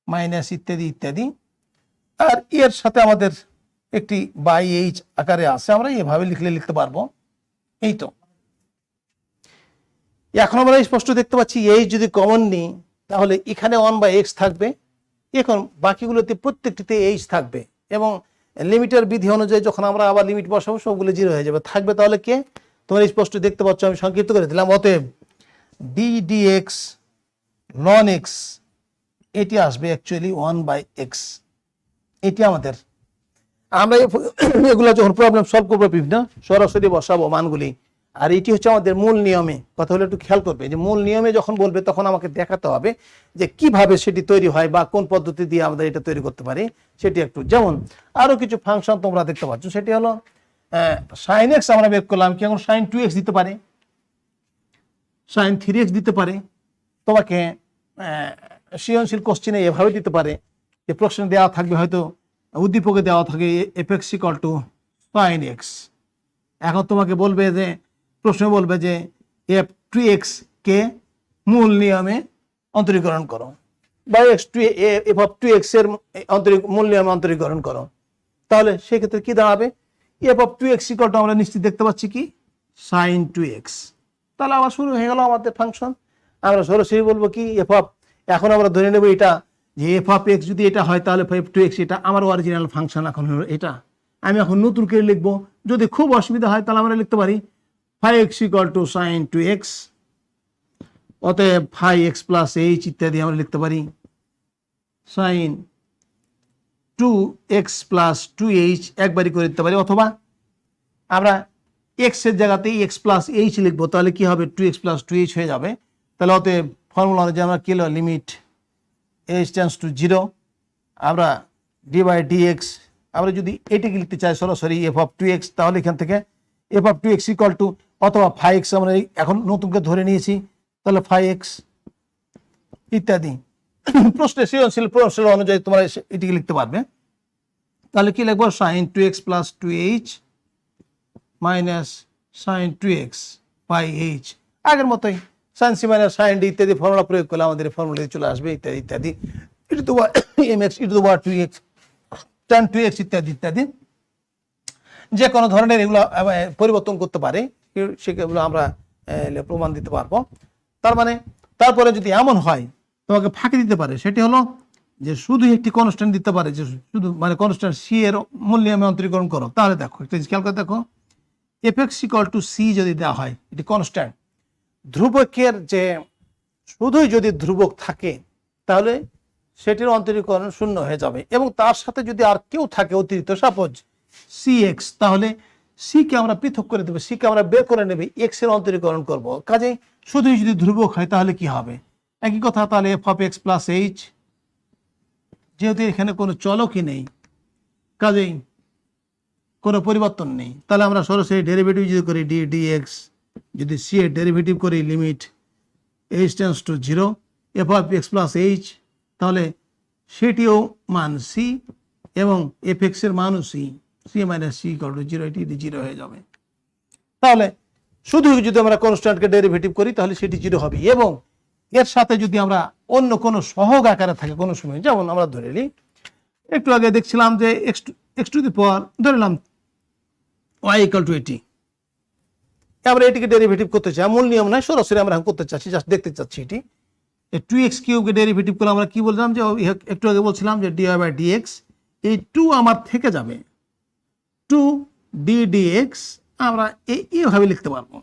minus ইত্যাদি ইত্যাদি। আর এর সাথে আমাদের একটি বাই h আকারে আছে, আমরা এভাবে লিখতে পারবো। এই তো এখন আমরা স্পষ্ট দেখতে পাচ্ছি h যদি কমন নিই তাহলে এখানে 1 বাই x থাকবে, এখন বাকিগুলোতে প্রত্যেকটিতে h থাকবে, এবং লিমিটের বিধি অনুযায়ী যখন আমরা আবার লিমিট বসাবো সবগুলো 0 হয়ে যাবে। থাকবে তাহলে কে, তোমরা স্পষ্ট দেখতে পাচ্ছ, আমি সংক্ষিপ্ত করে দিলাম। অতএব ডি dx লন x এটি আসবে অ্যাকচুয়ালি 1 বাই x। এটি আমাদের, আমরা এগুলো যখন প্রবলেম সলভ করবো বিভিন্ন সরাসরি বসাবো মানগুলি। আর এটি হচ্ছে আমাদের মূল নিয়মে, কথা হলে একটু খেয়াল করবে যে মূল নিয়মে যখন বলবে তখন আমাকে দেখাতে হবে যে কিভাবে সেটি তৈরি হয় বা কোন পদ্ধতি দিয়ে আমাদের এটা তৈরি করতে পারি সেটি একটু। যেমন আরো কিছু ফাংশন তোমরা দেখতে পাচ্ছ, সেটি হলো সাইন এক্স আমরা বের করলাম, কি এখন সাইন 2x দিতে পারে, সাইন 3x দিতে পারে, তোমাকে সৃজনশীল কোশ্চেনে এভাবে দিতে পারে যে প্রশ্ন দেওয়া থাকবে, হয়তো উদ্দীপকে দেওয়া থাকে f(x = sin x), এখন তোমাকে বলবে যে প্রশ্ন বলবে যে f(2x) কে মূল নিয়মে অন্তরীকরণ করো, বা f(2x) এর মূল নিয়মে অন্তরীকরণ করো। তাহলে সেক্ষেত্রে কি দাঁড়াবে, f(2x) = আমরা নিশ্চিত দেখতে পাচ্ছি কি sin 2x। তাহলে আবার শুরু হয়ে গেল আমাদের ফাংশন। আমরা সরাসরি বলবো কি এখন আমরা ধরে নেব এটা যে f(x) যদি এটা হয় তাহলে f(2x) এটা আমার অরিজিনাল ফাংশন এখন হলো এটা। আমি এখন নতুন করে লিখবো, যদি খুব অসুবিধা হয় তাহলে আমরা লিখতে পারি φx = sin 2x, অতএব φx প্লাস h ইত্যাদি আমরা লিখতে পারি sin 2x প্লাস 2h একবারই করে দিতে পারি, অথবা আমরা x এর জায়গাতে x প্লাস h লিখবো, তাহলে কি হবে 2x প্লাস 2h হয়ে যাবে। তাহলে অতএব ফর্মুলা অনুযায়ী আমরা কি হলো লিমিট h টেন্ডস টু 0, আমরা ডি বাই dx, আমরা যদি এটিকে লিখতে চাই সরাসরি f(2x) তাহলে এখান থেকে f(2x) = অথবা φx আমরা এখন নতুনকে ধরে নিয়েছি, তাহলে φx ইত্যাদি। প্রশ্নের সৃজনশীল প্রশ্ন অনুযায়ী তোমরা এটিকে লিখতে পারবে। তাহলে কি লিখবো sin 2x plus 2h minus sin 2x by h, আগের মতোই sin c minus sin d ইত্যাদি ফর্মুলা প্রয়োগ করলে আমাদের ফর্মুলা চলে আসবে ইত্যাদি ইত্যাদি, mx e2x tan 2x ইত্যাদি ইত্যাদি। যে কোনো ধরনের এগুলো পরিবর্তন করতে পারে, সেগুলো আমরা প্রমাণ দিতে পারবো। তার মানে তারপরে যদি এমন হয় তোমাকে ফাঁকি দিতে পারে, সেটি হলো যে শুধু একটি কনস্ট্যান্ট দিতে পারে, যে শুধু মানে কনস্ট্যান্ট সি এর মূল নিয়মে অন্তরীকরণ করো। তাহলে দেখো একটা খেয়াল করে দেখো, f(x) = c যদি দেওয়া হয়, এটি কনস্ট্যান্ট, ধ্রুবকের যে শুধুই যদি ধ্রুবক থাকে তাহলে সেটির অন্তরীকরণ শূন্য হয়ে যাবে, এবং তার সাথে যদি আর কেউ থাকে অতিরিক্ত, সাপোজ cx, তাহলে c কে আমরা পৃথক করে দেবো, c কে আমরা বের করে নেবে, x এর অন্তরীকরণ করব। কাজেই শুধুই যদি ধ্রুবক হয় তাহলে কি হবে, একই কথা। তাহলে f(x প্লাস h), যেহেতু এখানে কোনো চলকই নেই কাজেই কোনো পরিবর্তন নেই, তাহলে আমরা সরাসরি ডেরিভেটিভ যদি করি d dx, যদি c এর ডেরিভেটিভ করি limit h tends to 0 f(x plus h), তাহলে সেটিও মান c এবং fx এর মানও c, c মাইনাস c = 0, এটি 0 হয়ে যাবে। তাহলে শুধু যদি আমরা কনস্ট্যান্টকে ডেরিভেটিভ করি তাহলে সেটি 0 হবে, এবং এর সাথে যদি আমরা অন্য কোনো সহগ আকারে থাকে কোনো সময়, যেমন আমরা ধরে নিই একটু আগে দেখছিলাম যে এক্স টু দি পাওয়ার ধরে নিলাম y ইকুয়াল টু 80, আমরা এটিকে ডেরিভেটিভ করতে চাই, মূল নিয়ম নয়, সরাসরি আমরা করতে চাচ্ছি, জাস্ট দেখতে চাচ্ছি এটি 2x কিউবকে ডেরিভেটিভ করে আমরা কি বললাম যে একটু আগে বলছিলাম যে dy বাই dx, এই 2 আমার থেকে যাবে 2 ddx, আমরা এইভাবে লিখতে পারবো।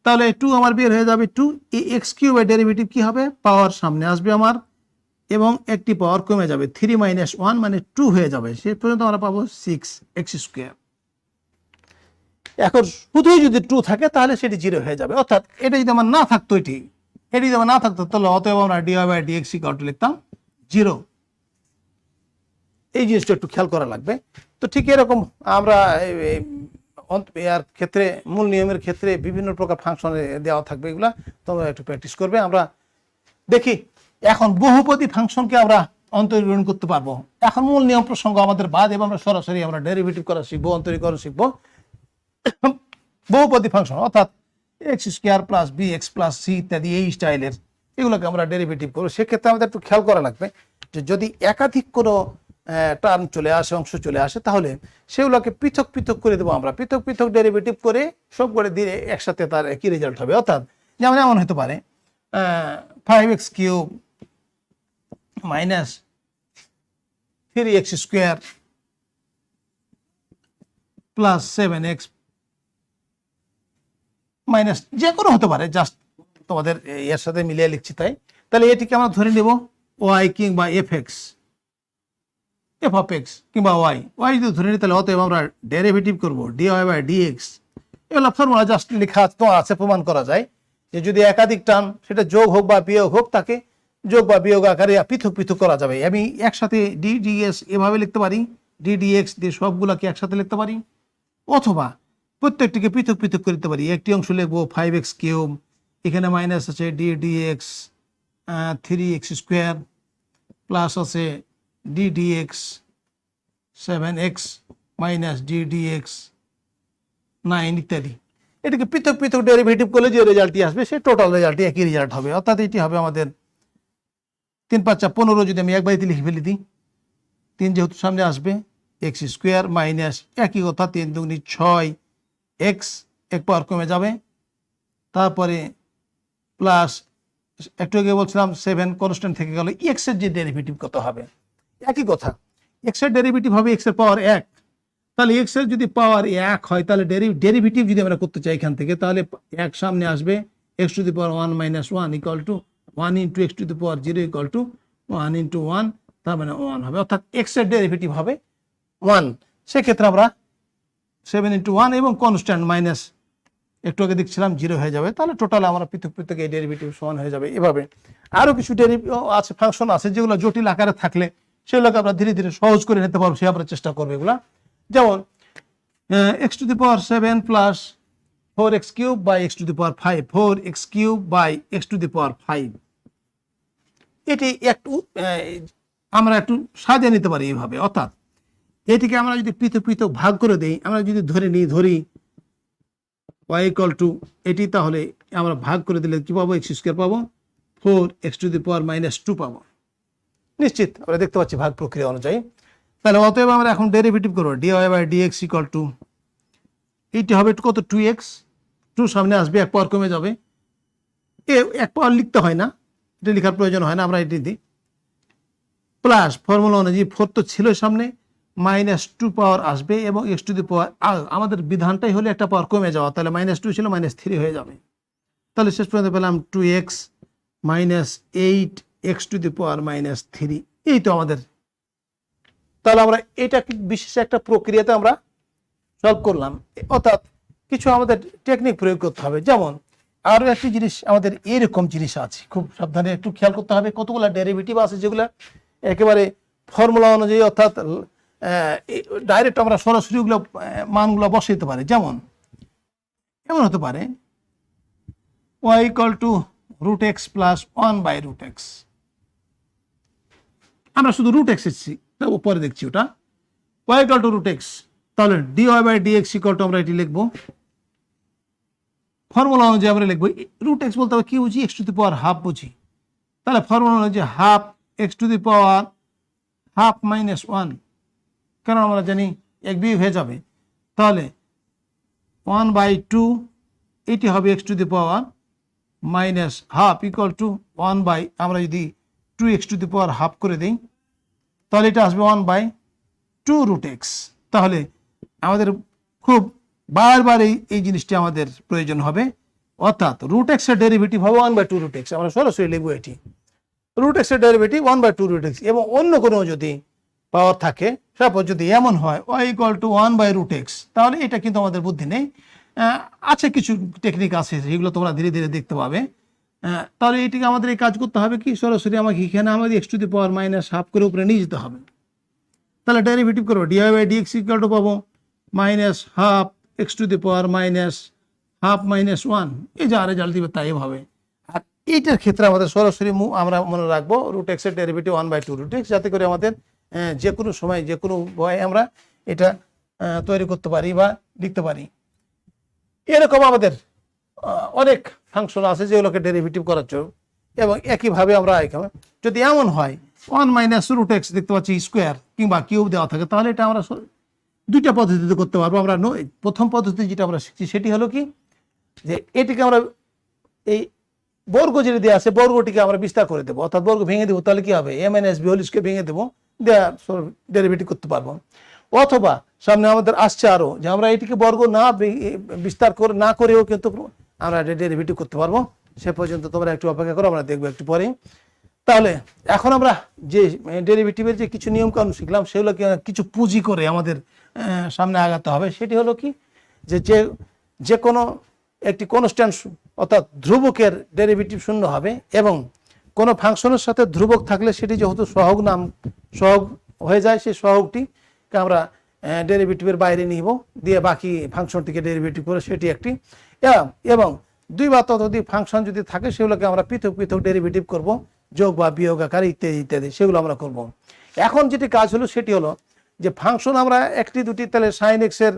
তাহলে 2 আমার বের হয়ে যাবে 2, এই এক্স কিউবের ডেরিভেটিভ কি হবে, পাওয়ার সামনে আসবে আমার এবং একটি পাওয়ার কমে যাবে, 3 মাইনাস 1 মানে 2 হয়ে যাবে, সেই পর্যন্ত আমরা পাবো 6x স্কোয়ার। এখন শুধুই যদি 2 থাকে তাহলে সেটি 0 হয়ে যাবে, অর্থাৎ এটা যদি আমার না থাকতো, এটি যদি আমার না থাকতো তাহলে অতএব আমরা dy by dx equal to লিখতাম 0। এই জিনিসটা একটু খেয়াল করা লাগবে। তো ঠিক এরকম আমরা এর ক্ষেত্রে মূল নিয়মের ক্ষেত্রে বিভিন্ন প্রকার ফাংশনে দেওয়া থাকবে, এগুলা তোমরা একটু প্র্যাকটিস করবে। আমরা দেখি এখন বহুপদী ফাংশনকে আমরা অন্তরীকরণ করতে পারবো। এখন মূল নিয়ম প্রসঙ্গ আমাদের বাদ এবং আমরা সরাসরি আমরা ডেরিভেটিভ করা শিখবো, অন্তরীকরণ শিখবো বহুপদী ফাংশন, অর্থাৎ x square plus b x plus c ইত্যাদি এই স্টাইলের, এগুলোকে আমরা ডেরিভেটিভ করবো। সেক্ষেত্রে আমাদের একটু খেয়াল করা লাগবে যে যদি একাধিক কোনো টার্ম চলে আসে, অংশ চলে আসে, তাহলে সেগুলোকে পৃথক পৃথক করে দেবো আমরা, পৃথক পৃথক ডেরিভেটিভ করে সব করে দিয়ে একসাথে তার একই রেজাল্ট হবে। অর্থাৎ যেমন এমন হতে পারে 5x cube minus 3x square plus 7x minus, যে কোনো হতে পারে, জাস্ট তোমাদের এর সাথে মিলিয়ে লিখছি তাই। তাহলে এটিকে আমরা ধরে নেব y কিংবা f(x) কিংবা y যদি ধরে নিই তাহলে অতএব আমরা ডেরিভেটিভ করবো dy বাই dx। এগুলো ফর্মুলা জাস্ট লেখা তো আছে, প্রমাণ করা যায় যে যদি একাধিক টার্ম সেটা যোগ হোক বা বিয়োগ হোক, তাকে যোগ বা বিয়োগ আকারে পৃথক পৃথক করা যাবে। আমি একসাথে ddx এভাবে লিখতে পারি, ddx দিয়ে সবগুলোকে একসাথে লিখতে পারি, অথবা প্রত্যেকটিকে পৃথক পৃথক করে দিতে পারি। একটি অংশ লিখবো 5x কিউব, এখানে মাইনাস আছে ddx 3x স্কোয়ার, প্লাস আছে ddx 7x মাইনাস ddx 9 ইত্যাদি। এটাকে পৃথক পৃথক ডেরিভেটিভ করলে যে রেজাল্টটি আসবে সেই টোটাল রেজাল্টটি একই রেজাল্ট হবে। অর্থাৎ এটি হবে আমাদের 3 × 5 = 15, যদি আমি একবারে লিখে ফেলে দিই, 3 যেহেতু সামনে আসবে x স্কোয়ার মাইনাস একই কথা 3 × 2 = 6x, এক পাওয়ার কমে যাবে, তারপরে প্লাস একটু আগে বলছিলাম 7 কনস্ট্যান্ট থেকে গেল, x এর যে ডেরিভেটিভ কত হবে, একই কথা, x এর ডেরিভেটিভ হবে x এর পাওয়ার 1। তাহলে x এর যদি পাওয়ার 1 হয় তাহলে ডেরিভেটিভ যদি আমরা করতে চাই এখান থেকে, তাহলে 1 সামনে আসবে, x to the power 1 minus 1 equal to 1 into x to the power 0 equal to 1 into 1, তার মানে 1 হবে, অর্থাৎ x এর ডেরিভেটিভ হবে 1। সেক্ষেত্রে আমরা 7 ইন্টু 1 এবং কনস্ট্যান্ট মাইনাস একটু আগে দেখছিলাম 0 হয়ে যাবে, তাহলে টোটাল আমরা পৃথক পৃথক এই ডেরিভেটিভ সমান হয়ে যাবে। এভাবে আরও কিছু আছে, ফাংশন আছে যেগুলো জটিল আকারে থাকলে সেগুলোকে আমরা ধীরে ধীরে সহজ করে নিতে পারবো, সে আমরা চেষ্টা করবো এগুলা। যেমন x to the power 7 plus 4x cube by x to the power 5, 4x cube by x to the power 5, এটি একটু আমরা একটু সাজিয়ে নিতে পারি এইভাবে। অর্থাৎ এটিকে আমরা যদি পৃথক পৃথক ভাগ করে দেই, আমরা যদি ধরি y ইকুয়াল টু এটি, তাহলে আমরা ভাগ করে দিলে কি পাবো, x স্কোয়ার পাবো, 4x two the power minus 2 পাবো। নিশ্চিত আমরা দেখতে পাচ্ছি ভাগ প্রক্রিয়া অনুযায়ী। তাহলে অতএব আমরা এখন ডেরিভেটিভ করবো dy by dx equal to, এইটি হবে কত, 2x, 2 সামনে আসবে, এক পাওয়ার কমে যাবে, এক পাওয়ার লিখতে হয় না, এটা লেখার প্রয়োজন হয় না, আমরা এটি দিই, প্লাস ফর্মুলা অনুযায়ী 4 তো ছিল সামনে, মাইনাস 2 পাওয়ার আসবে এবং x টু দি পাওয়ার, আমাদের বিধানটাই হলে একটা পাওয়ার কমে যাওয়া, তাহলে -2 ছিল -3 হয়ে যাবে। তাহলে শেষ পর্যন্ত পেলাম 2x minus 8x two the পাওয়ার -3, এই তো আমাদের। তাহলে আমরা এটা বিশেষ একটা প্রক্রিয়াতে আমরা সলভ করলাম। অর্থাৎ কিছু আমাদের টেকনিক প্রয়োগ করতে হবে। যেমন আরও একটি জিনিস, আমাদের এরকম জিনিস আছে, খুব সাবধানে একটু খেয়াল করতে হবে, কতগুলো ডেরিভেটিভ আছে যেগুলো একেবারে ফর্মুলা অনুযায়ী, অর্থাৎ ডাইরেক্ট আমরা সরাসরি ওগুলো মানগুলো বসাইতে পারি। যেমন এমন হতে পারে y equal to √x plus 1/√x, আমরা শুধু √x এসেছি, পরে দেখছি ওটা, y ইকুয়াল টু √x, তাহলে dy by dx equal to আমরা এটি লিখবো ফর্মুলা অনুযায়ী আমরা লিখবো রুট এক্স বলতে হবে কি বুঝি, x to the power half বুঝি। তাহলে ফর্মুলা অনুযায়ী half x to the power half minus one, কারণ আমরা জানি এক বিয়োগ হয়ে যাবে, তাহলে 1/2 এটি হবে x to the power minus half equal to 1 আমরা যদি 2x two the power half করে দিই তাহলে এটা আসবে 1/2 রুট এক্স। তাহলে আমাদের খুব বারবার এই জিনিসটি আমাদের প্রয়োজন হবে, অর্থাৎ রুট এক্সের ডেরিভেটিভ হবে 1/2 রুট এক্স। আমরা সরাসরি লিখবো এটি রুট এক্সের ডেরিভেটিভ 1/2 রুট এক্স, এবং অন্য কোনো যদি পাওয়ার থাকে, সাপোজ যদি এমন হয় y ইকুয়াল টু 1/রুট এক্স, তাহলে এটা কিন্তু আমাদের বুদ্ধি নেই, আছে কিছু টেকনিক আছে সেগুলো তোমরা ধীরে ধীরে দেখতে পাবে। তাহলে এটিকে আমাদের এই কাজ করতে হবে কি, সরাসরি আমাকে এখানে আমাদের x to the power minus half করে উপরে নিয়ে যেতে হবে। তাহলে ডেরিভেটিভ করবো dy/dx ইকুয়াল টু পাবো minus half x to the power minus half minus one, এই যা রেজাল্ট দিবে তাই হবে। আর এইটার ক্ষেত্রে আমাদের সরাসরি আমরা মনে রাখবো রুট এক্সের ডেরিভেটিভ 1/2 রুট এক্স, যাতে করে আমাদের যে কোনো সময় যে কোনো বয়ে আমরা এটা তৈরি করতে পারি বা লিখতে পারি। এরকম আমাদের অনেক ফাংশন আছে যেগুলোকে ডেরিভেটিভ করার জন্য, এবং একইভাবে আমরা এখানে যদি এমন হয় 1 - রুট এক্স দেখতে পাচ্ছি স্কোয়ার কিংবা কিউব দেওয়া থাকে, তাহলে এটা আমরা দুইটা পদ্ধতিতে করতে পারবো। আমরা প্রথম পদ্ধতি যেটা আমরা শিখছি সেটি হলো কি, যে এটিকে আমরা এই বর্গ যেটি দেওয়া আছে বর্গটিকে আমরা বিস্তার করে দেবো, অর্থাৎ বর্গ ভেঙে দেবো, তাহলে কি হবে m-b হোল স্কয়ার ভেঙে দেবো, দেওয়া ডেরিভেটিভ করতে পারবো। অথবা সামনে আমাদের আসছে আরো যে আমরা এটিকে বর্গ না বিস্তার করে না করেও কিন্তু আমরা ডেরিভেটিভ করতে পারবো। সে পর্যন্ত তোমরা একটু অপেক্ষা করো, আমরা দেখবো একটু পরে। তাহলে এখন আমরা যে ডেরিভেটিভের যে কিছু নিয়ম কানুন শিখলাম সেগুলোকে কিছু পুঁজি করে আমাদের সামনে আগাতে হবে। সেটি হলো কি, যে যে কোনো একটি কনস্ট্যান্ট অর্থাৎ ধ্রুবকের ডেরিভেটিভ শূন্য হবে, এবং কোনো ফাংশনের সাথে ধ্রুবক থাকলে সেটি যেহেতু সহগ সহগ হয়ে যায়, সেই সহগটিকে আমরা ডেরিভেটিভের বাইরে নিব, দিয়ে বাকি ফাংশনটিকে ডেরিভেটিভ করে সেটি একটি, এবং দুই বা ততোধিক ফাংশন যদি থাকে সেগুলোকে আমরা পৃথক পৃথক ডেরিভেটিভ করব, যোগ বা বিয়োগ আকার ইত্যাদি ইত্যাদি, সেগুলো আমরা করব। এখন যেটি কাজ হলো সেটি হলো যে ফাংশন আমরা একটি দুটি, তাহলে সাইন এক্সের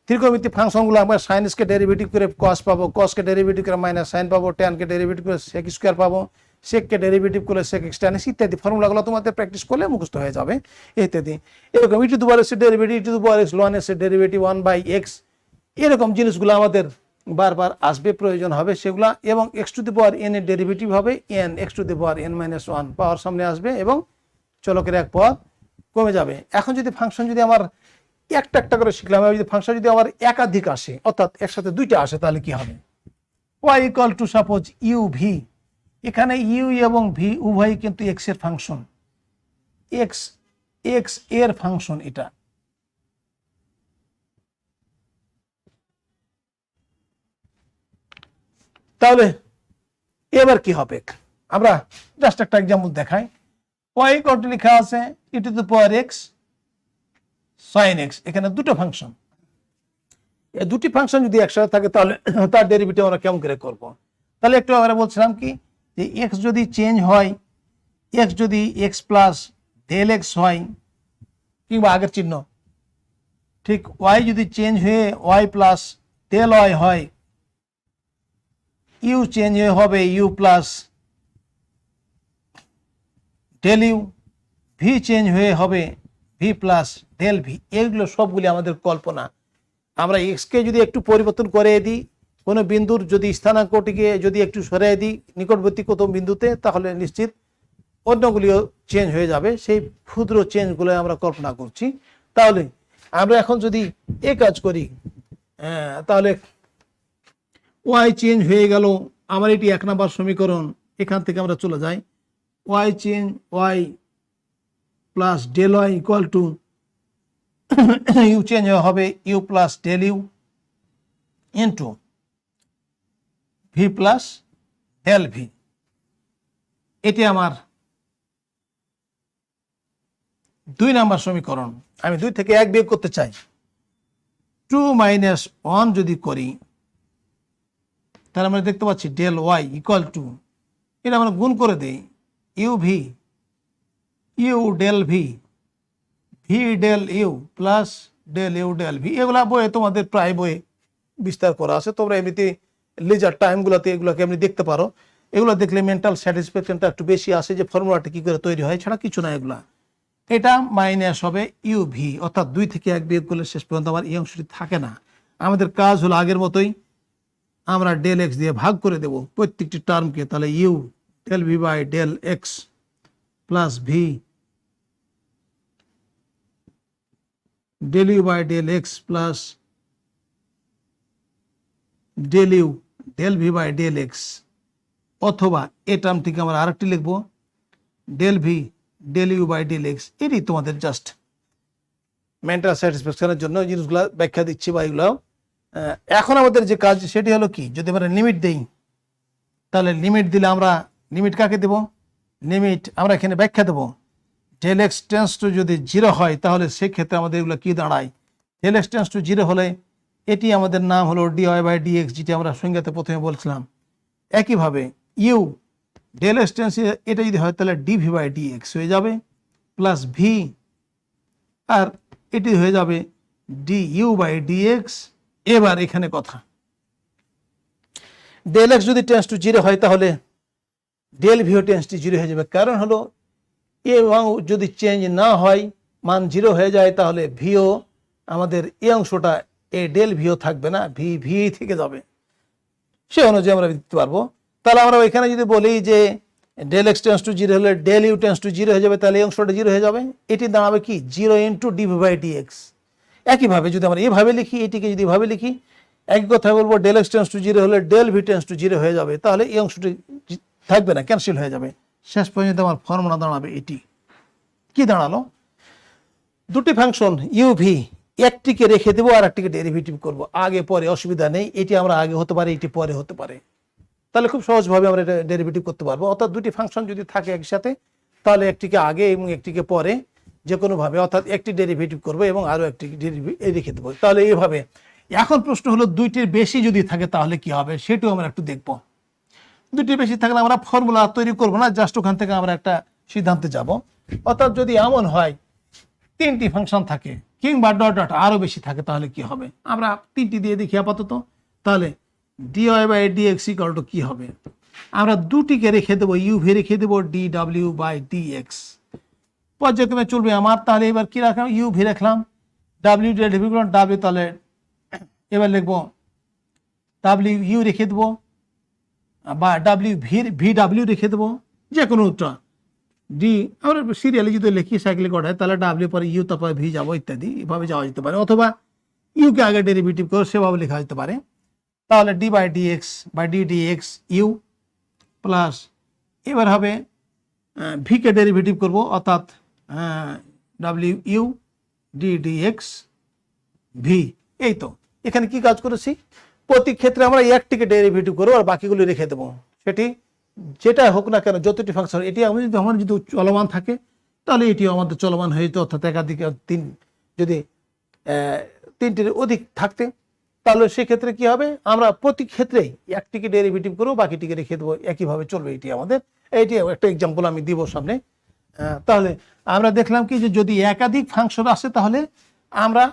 ত্রিকোণমিতিক ফাংশনগুলো আমরা সাইন এক্সকে ডেরিভেটিভ করে কস পাবো, কসকে ডেরিভেটিভ করে মাইনাস সাইন পাবো, ট্যানকে ডেরিভেটিভ করে সেক স্কোয়ার পাবো, সেককে ডেরিভেটিভ করে সেক এক্স ট্যান এক্স ইত্যাদি ফর্মুলাগুলো তোমাদের প্র্যাকটিস করলে মুখস্থ হয়ে যাবে ইত্যাদি। এরকম e to the power x এর derivative, e to the power x loan x এর ডেরিভেটিভ 1/x, এরকম জিনিসগুলো আমাদের বারবার আসবে, প্রয়োজন হবে সেগুলা। এবং x to the power N এর ডেরিভেটিভ হবে N x to the power n-1 পাওয়ার সামনে আসবে এবং চলকের এক পদ কমে যাবে। এখন যদি ফাংশন যদি আমার একটা একটা করে শিখলাম, যদি ফাংশন যদি আমার একাধিক আসে, অর্থাৎ একসাথে দুইটা আসে, তাহলে কি হবে, y equal two suppose U V, এখানে ইউ এবং ভি উভয়ই কিন্তু এক্স এর ফাংশন, এক্স এর ফাংশন এটা। তাহলে এবার কি হবে, আমরা জাস্ট একটা এক্সাম্পল দেখাই। y ইকুয়াল টু লেখা আছে e to the power x sin x, এখানে দুটো ফাংশন, এই দুটি ফাংশন যদি একসাথে থাকে তাহলে তার ডেরিভেটিভ আমরা কেমন করে করব। তাহলে একটু আমরা বলছিলাম কি, যে এক্স যদি চেঞ্জ হয়, এক্স যদি এক্স প্লাস ডেল এক্স হয় কিংবা আগের চিহ্ন, ঠিক ওয়াই যদি চেঞ্জ হয়ে ওয়াই প্লাস ডেল ওয়াই হয়, ইউ চেঞ্জ হয়ে হবে u plus del u, v change হয়ে হবে ভি প্লাস ডেল ভি। এগুলো সবগুলি আমাদের কল্পনা। আমরা এক্সকে যদি একটু পরিবর্তন করে দিই, কোনো বিন্দুর যদি স্থানাঙ্কটিকে যদি একটু সরিয়ে দিই নিকটবর্তী কোন বিন্দুতে, তাহলে নিশ্চিত অন্যগুলিও চেঞ্জ হয়ে যাবে। সেই ক্ষুদ্র চেঞ্জগুলো আমরা কল্পনা করছি। তাহলে আমরা এখন যদি এই কাজ করি, তাহলে ওয়াই চেঞ্জ হয়ে গেল, আমার এটি 1 নম্বর সমীকরণ, এখান থেকে আমরা চলে যাই, y change y plus del y equal to u change হবে u plus del u into v plus del v. এটি আমার 2 নম্বর সমীকরণ। আমি 2 থেকে 1 বিয়োগ করতে চাই, 2 - 1 যদি করি, তাহলে আমরা দেখতে পাচ্ছি ডেল ওয়াই ইকুয়াল টু, এটা আমরা গুণ করে দিই u v u del v, v del u plus del u del v. এগুলা বইয়ে তোমাদের প্রায় বইয়ে বিস্তার করা আছে, তোমরা এমনিতে লেজার টাইমগুলোতে এগুলোকে আপনি দেখতে পারো। এগুলো দেখলে মেন্টাল স্যাটিসফ্যাকশনটা একটু বেশি আসে যে ফর্মুলাটা কি করে তৈরি হয়, ছাড়া কিছু না এগুলা। এটা মাইনাস হবে ইউভি, অর্থাৎ 2 থেকে 1 বিয়োগ করলে শেষ পর্যন্ত আমার এই অংশটি থাকে না। আমাদের কাজ হলো আগের মতোই, আমরা ডেল এক্স দিয়ে ভাগ করে দেব প্রত্যেকটি টার্মকে। তাহলে u del v by del x plus v del u by del x plus del u del v by del x, অথবা এই টার্মটিকে আমরা আরেকটি লিখবো del v del u by del x. এটি তোমাদের জাস্ট মেন্টাল স্যাটিসফ্যাকশনের জন্য জিনিসগুলো ব্যাখ্যা দিচ্ছি বা এগুলো। এখন আমাদের যে কাজ সেটি হলো কি, যদি আমরা লিমিট দেই তাহলে লিমিট দিলে আমরা লিমিট কাকে দেব, লিমিট আমরা এখানে ব্যাখ্যা দেবো। ডেল এক্স টেন্স টু যদি 0 হয় তাহলে সেক্ষেত্রে আমাদের এগুলো কি দাঁড়ায়, ডেল এক্স টেন্স টু 0 হলে এটি আমাদের নাম হলো ডিওয়াই বাই ডিএক্স, যেটি আমরা সংজ্ঞাতে প্রথমে বলছিলাম। একইভাবে ইউ ডেল এক্স টেন্স এটা যদি হয় তাহলে ডিভি বাই ডিএক্স হয়ে যাবে প্লাস ভি, আর এটি হয়ে যাবে ডি ইউ বাই ডিএক্স। এবার এখানে কথা, ডেল এক্স যদি টেন্স টু 0 হয় তাহলে ডেল ভিও টেন্স টু 0 হয়ে যাবে। কারণ হলো এবং যদি চেঞ্জ না হয়, মান 0 হয়ে যায়, তাহলে ভিও আমাদের এই অংশটা এ ডেল ভিও থাকবে না, ভি ভি থেকে যাবে। সে অনুযায়ী আমরা দিতে পারবো। তাহলে আমরা এখানে যদি বলি যে ডেল এক্স টেন্স টু 0 হলে ডেল ইউ টেন্স টু 0 হয়ে যাবে, তাহলে এই অংশটা 0 হয়ে যাবে। এটি দাঁড়াবে কি 0 ইন্টু ডিভি বাই ডিএক্স। একইভাবে যদি আমরা এভাবে লিখি, এটিকে যদি এভাবে লিখি, একই কথা বলবো, ডেল এক্স টেন্স টু 0 হলে ডেল ভি টেন্স টু 0 হয়ে যাবে, তাহলে এই অংশটি থাকবে না, ক্যান্সেল হয়ে যাবে। শেষ পর্যন্ত আমার ফর্মুলা দাঁড়াবে এটি। কি দাঁড়ালো, দুটি ফাংশন ইউভি, একটিকে রেখে দেবো আর একটিকে ডেরিভেটিভ করব, আগে পরে অসুবিধা নেই। এটি আমরা আগে হতে পারে, এটি পরে হতে পারে, তাহলে খুব সহজভাবে আমরা এটা ডেরিভেটিভ করতে পারবো। অর্থাৎ দুটি ফাংশন যদি থাকে একসাথে, তাহলে একটিকে আগে এবং একটিকে পরে যে কোনোভাবে, অর্থাৎ একটি ডেরিভেটিভ করবো এবং আরও একটি ডেরিভেটিভ রেখে দেবো, তাহলে এইভাবে। এখন প্রশ্ন হলো দুইটির বেশি যদি থাকে তাহলে কি হবে, সেটাও আমরা একটু দেখবো। দুটি বেশি থাকলে আমরা ফর্মুলা তৈরি করবো না, জাস্ট ওখান থেকে আমরা একটা সিদ্ধান্তে যাব। অর্থাৎ যদি এমন হয় 3টি ফাংশন থাকে কিংবা ডট ডট আরও বেশি থাকে, তাহলে কি হবে, আমরা 3টি দিয়ে দেখি আপাতত। তাহলে dy by dx equal to কি হবে, আমরা দুটিকে রেখে দেবো, ইউভি রেখে দেবো ডি ডাব্লিউ বাই ডিএক্স, পর্যায়ক্রমে চলবে আমার। তাহলে এবার কি রাখলাম, ইউভি রাখলাম, ডাব্লিউ ডেরিভেটিভ করলাম ডাব্লিউ, তাহলে এবার লিখবো ডাব্লিউ ইউ রেখে দেবো বা ডাব্লিউ ভি ডাব্লিউ রেখে দেবো, যে কোনোটা ডি আমরা সিরিয়ালি যদি লিখি সাইক্লিক অর্ডার, তাহলে ডাব্লিউ পরে ইউ, তারপরে ভি যাবো ইত্যাদি, এভাবে যাওয়া যেতে পারে। অথবা ইউকে আগে ডেরিভেটিভ করে সেভাবে লেখা যেতে পারে। তাহলে d by dx by d dx u plus, এবার হবে ভিকে ডেরিভেটিভ করব, অর্থাৎ ডাব্লিউ ইউ ডি ডিএক্স ভি। এই তো এখানে কি কাজ করেছি, প্রতি ক্ষেত্রে আমরা একটিকে ডেরিভেটিভ করবো আর বাকিগুলো রেখে দেবো। সেটি যেটা হোক না কেন, যতটি ফাংশন, এটি আমার যদি চলমান থাকে তাহলে এটিও আমাদের চলমান হয়ে যেত। অর্থাৎ একাধিক যদি 3টির অধিক থাকতে, তাহলে সেক্ষেত্রে কি হবে, আমরা প্রতি ক্ষেত্রেই একটিকে ডেরিভেটিভ করবো, বাকিটিকে রেখে দেবো, একইভাবে চলবে এটি আমাদের। এইটি একটা এক্সাম্পল আমি দিব সামনে। তাহলে আমরা দেখলাম কি যে যদি একাধিক ফাংশন আসে তাহলে আমরা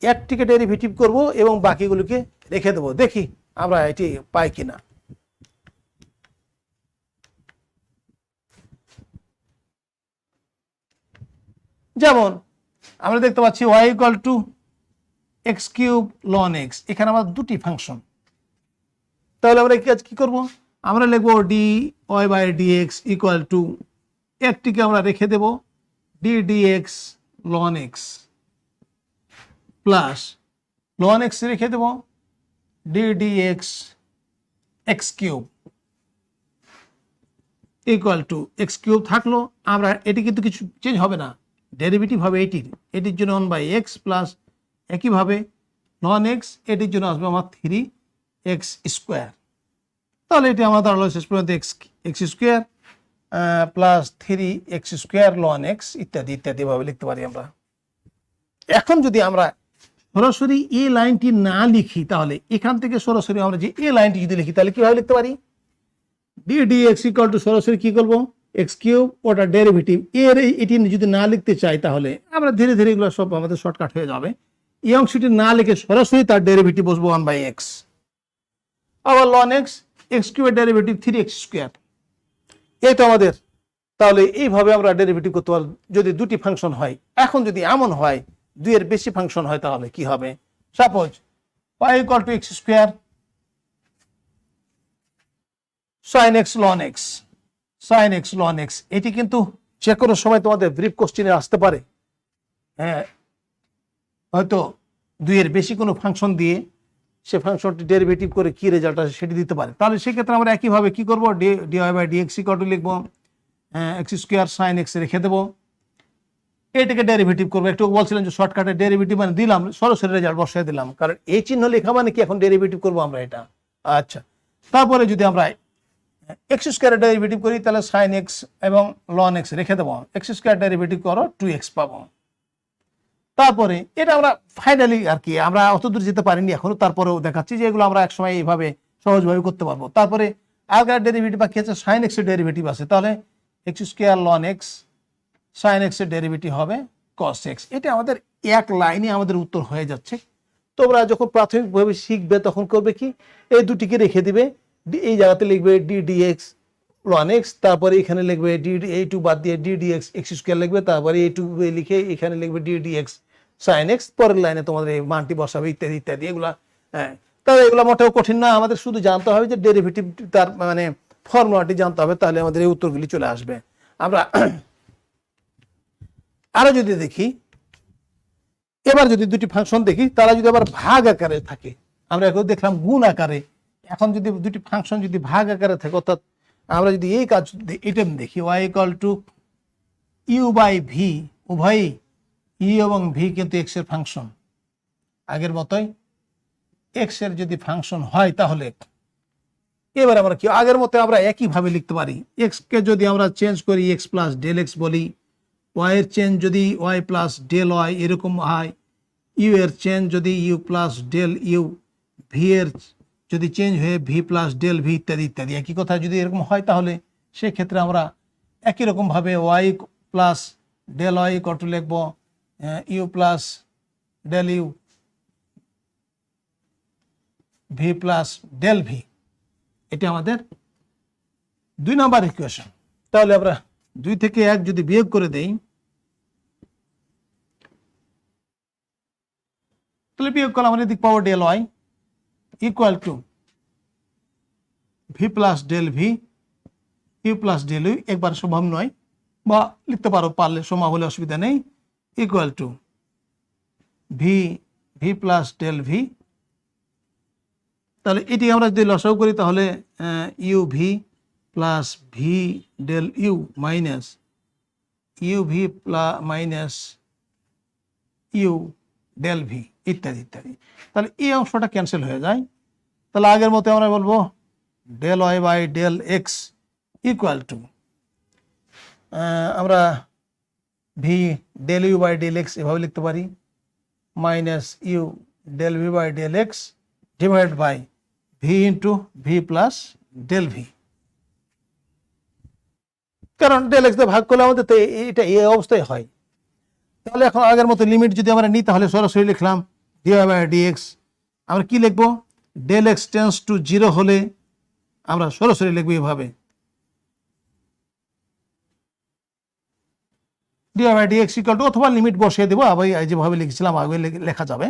একটিকে ডেরিভেটিভ করব এবং বাকিগুলোকে রেখে দেবো। দেখি আমরা এটি পাই কিনা। যেমন আমরা দেখতে পাচ্ছি y equal to x cube ln x, এখানে আমরা দুটি ফাংশন। তাহলে আমরা কি করব, আমরা লিখবো d y by dx equal to, একটিকে আমরা রেখে দেব d dx ln x plus ln x রেখে দেব d dx x cube equal to x cube থাকলো। আমরা এটি কিন্তু কিছু চেঞ্জ হবে না, ডেরিভেটিভ হবে এটির জন্য 1/x প্লাস একইভাবে লন এক্স, এটির জন্য আসবে আমার 3x স্কোয়ার। তাহলে এটি আমরা দাঁড়ালো শেষ পর্যন্ত x square plus 3x square ln x ইত্যাদি ইত্যাদি ভাবে লিখতে পারি আমরা। এখন যদি আমরা সরাসরি এই লাইনটি না লিখি, তাহলে এখান থেকে সরাসরি আমরা যে এই লাইনটি যদি লিখি, তাহলে কিভাবে লিখতে পারি, ডি ডিএক্স ইকুয়াল টু সরাসরি কি করবো এক্স কিউব, ওটা ডেরিভেটিভ এর, এটি যদি না লিখতে চাই তাহলে আমরা ধীরে ধীরে এগুলো সব আমাদের শর্টকাট হয়ে যাবে। এই অংশটি না লিখে সরাসরি তার ডেরিভেটিভ বসবো 1/x, আবার ln x, x কিউবের ডেরিভেটিভ 3x স্কোয়ার, এই তো আমাদের। তাহলে এইভাবে আমরা ডেরিভেটিভ করতে পারব যদি দুটি ফাংশন হয়। এখন যদি এমন হয় দুইয়ের বেশি ফাংশন হয় তাহলে কি হবে? Suppose y equal to x square sin x ln x, sin x ln x, এটি কিন্তু যে কোনো সময় তোমাদের ব্রিফ কোশ্চেনে আসতে পারে। হ্যাঁ, হয়তো দুইয়ের বেশি কোনো ফাংশন দিয়ে সে ফাংশনটি ডেরিভেটিভ করে কি রেজাল্ট আসে সেটি দিতে পারে। তাহলে সেক্ষেত্রে আমরা একইভাবে কি করবো, dy by dx equal to লিখবো এক্স স্কোয়ার সাইন এক্স রেখে দেবো, এটাকে ডেরিভেটিভ করবো। একটু বলছিলাম যে শর্টকাটে ডেরিভেটিভ মানে দিলাম, সরাসরি রেজাল্ট বসাই দিলাম, কারণ এই চিহ্ন লেখা মানে কি এখন ডেরিভেটিভ করবো আমরা এটা। আচ্ছা, তারপরে যদি আমরা এক্স স্কোয়ারের ডেরিভেটিভ করি তাহলে সাইন এক্স এবং লন এক্স রেখে দেবো, এক্স স্কোয়ার ডেরিভেটিভ করো 2x পাবো। তারপরে এটা আমরা ফাইনালি আর কি আমরা অত দূর যেতে পারিনি এখনো, তারপরেও দেখাচ্ছি যে এগুলো আমরা একসময় এইভাবে সহজভাবে করতে পারবো। তারপরে আগের ডেরিভেটিভ বাকি আছে, সাইন এক্স এর ডেরিভেটিভ আছে, তাহলে x square ln x sine x এর ডেরিভেটিভ হবে কস এক্স। এটা আমাদের এক লাইনে আমাদের উত্তর হয়ে যাচ্ছে। তোমরা যখন প্রাথমিকভাবে শিখবে তখন করবে কি, এই দুটিকে রেখে দিবে, এই জায়গাতে লিখবে d d x loan x, তারপরে এখানে লিখবে ডি এই টু বাদ দিয়ে d d x x square লিখবে, তারপরে এই টু লিখে এখানে লিখবে d d x sine x, পরের লাইনে তোমাদের এই মানটি বসাবে ইত্যাদি ইত্যাদি। এগুলা হ্যাঁ, তাহলে এগুলো মোটেও কঠিন না, আমাদের শুধু জানতে হবে যে ডেরিভেটিভ তার মানে ফর্মুলাটি জানতে হবে, তাহলে আমাদের এই উত্তরগুলি চলে আসবে। আমরা আরো যদি দেখি, এবার যদি দুটি ফাংশন দেখি তারা যদি আবার ভাগ আকারে থাকে, আমরা এখন দেখলাম গুণ আকারে, এখন যদি দুটি ফাংশন যদি ভাগ আকারে থাকে, অর্থাৎ আমরা যদি এই কাজ এটা দেখি y equal to u by v, উভয়ই ই এবং ভি কিন্তু এক্স এর ফাংশন, আগের মতোই এক্স এর যদি ফাংশন হয় তাহলে এবার আমরা কি আগের মতো আমরা একইভাবে লিখতে পারি। এক্স কে যদি আমরা চেঞ্জ করি এক্স প্লাস ডেল এক্স বলি, ওয়াই এর চেঞ্জ যদি ওয়াই প্লাস ডেল ওয়াই এরকম হয়, ইউ এর চেঞ্জ যদি u plus del u, v এর যদি চেঞ্জ হয়ে ভি প্লাস ডেল ভি ইত্যাদি ইত্যাদি একই কথা যদি এরকম হয়, তাহলে সেক্ষেত্রে আমরা একই রকমভাবে y plus del y equal to লিখব u plus del u v plus del v, এটা আমাদের 2 নম্বর ইকুয়েশন। তাহলে আমরা 2 থেকে 1 যদি বিয়োগ করে দেই, তাহলে বিয়োগ করলে আমরা এদিক পাবো del y equal to v plus del v u plus del u, একবার সম্ভব নয় বা লিখতে পারো, পারলে সম্ভব হলে অসুবিধা নেই, equal to v v plus del v. তাহলে এটি আমরা যদি লসাগু করি তাহলে u v plus v del u minus u v minus u del v ইত্যাদি ইত্যাদি। তাহলে এই অংশটা ক্যান্সেল হয়ে যায়। তাহলে আগের মতো আমরা বলবো del y by del x equal to আমরা v del u by del x এভাবে লিখতে পারি, minus u del v by del x divide by v into v plus del v. কারণ ডেল এক্স দিয়ে ভাগ করলে আমাদের তো এটা এই অবস্থায় হয়। তাহলে এখন আগের মতো লিমিট যদি আমরা নিই তাহলে সরাসরি লিখলাম d y by d x. আমরা কি লিখবো, ডেল এক্স টেন্স টু 0 হলে আমরা সরাসরি লিখবো এভাবে d y by d x equal to, অথবা লিমিট বসিয়ে দেবো আবার যেভাবে লিখেছিলাম আগে লেখা যাবে।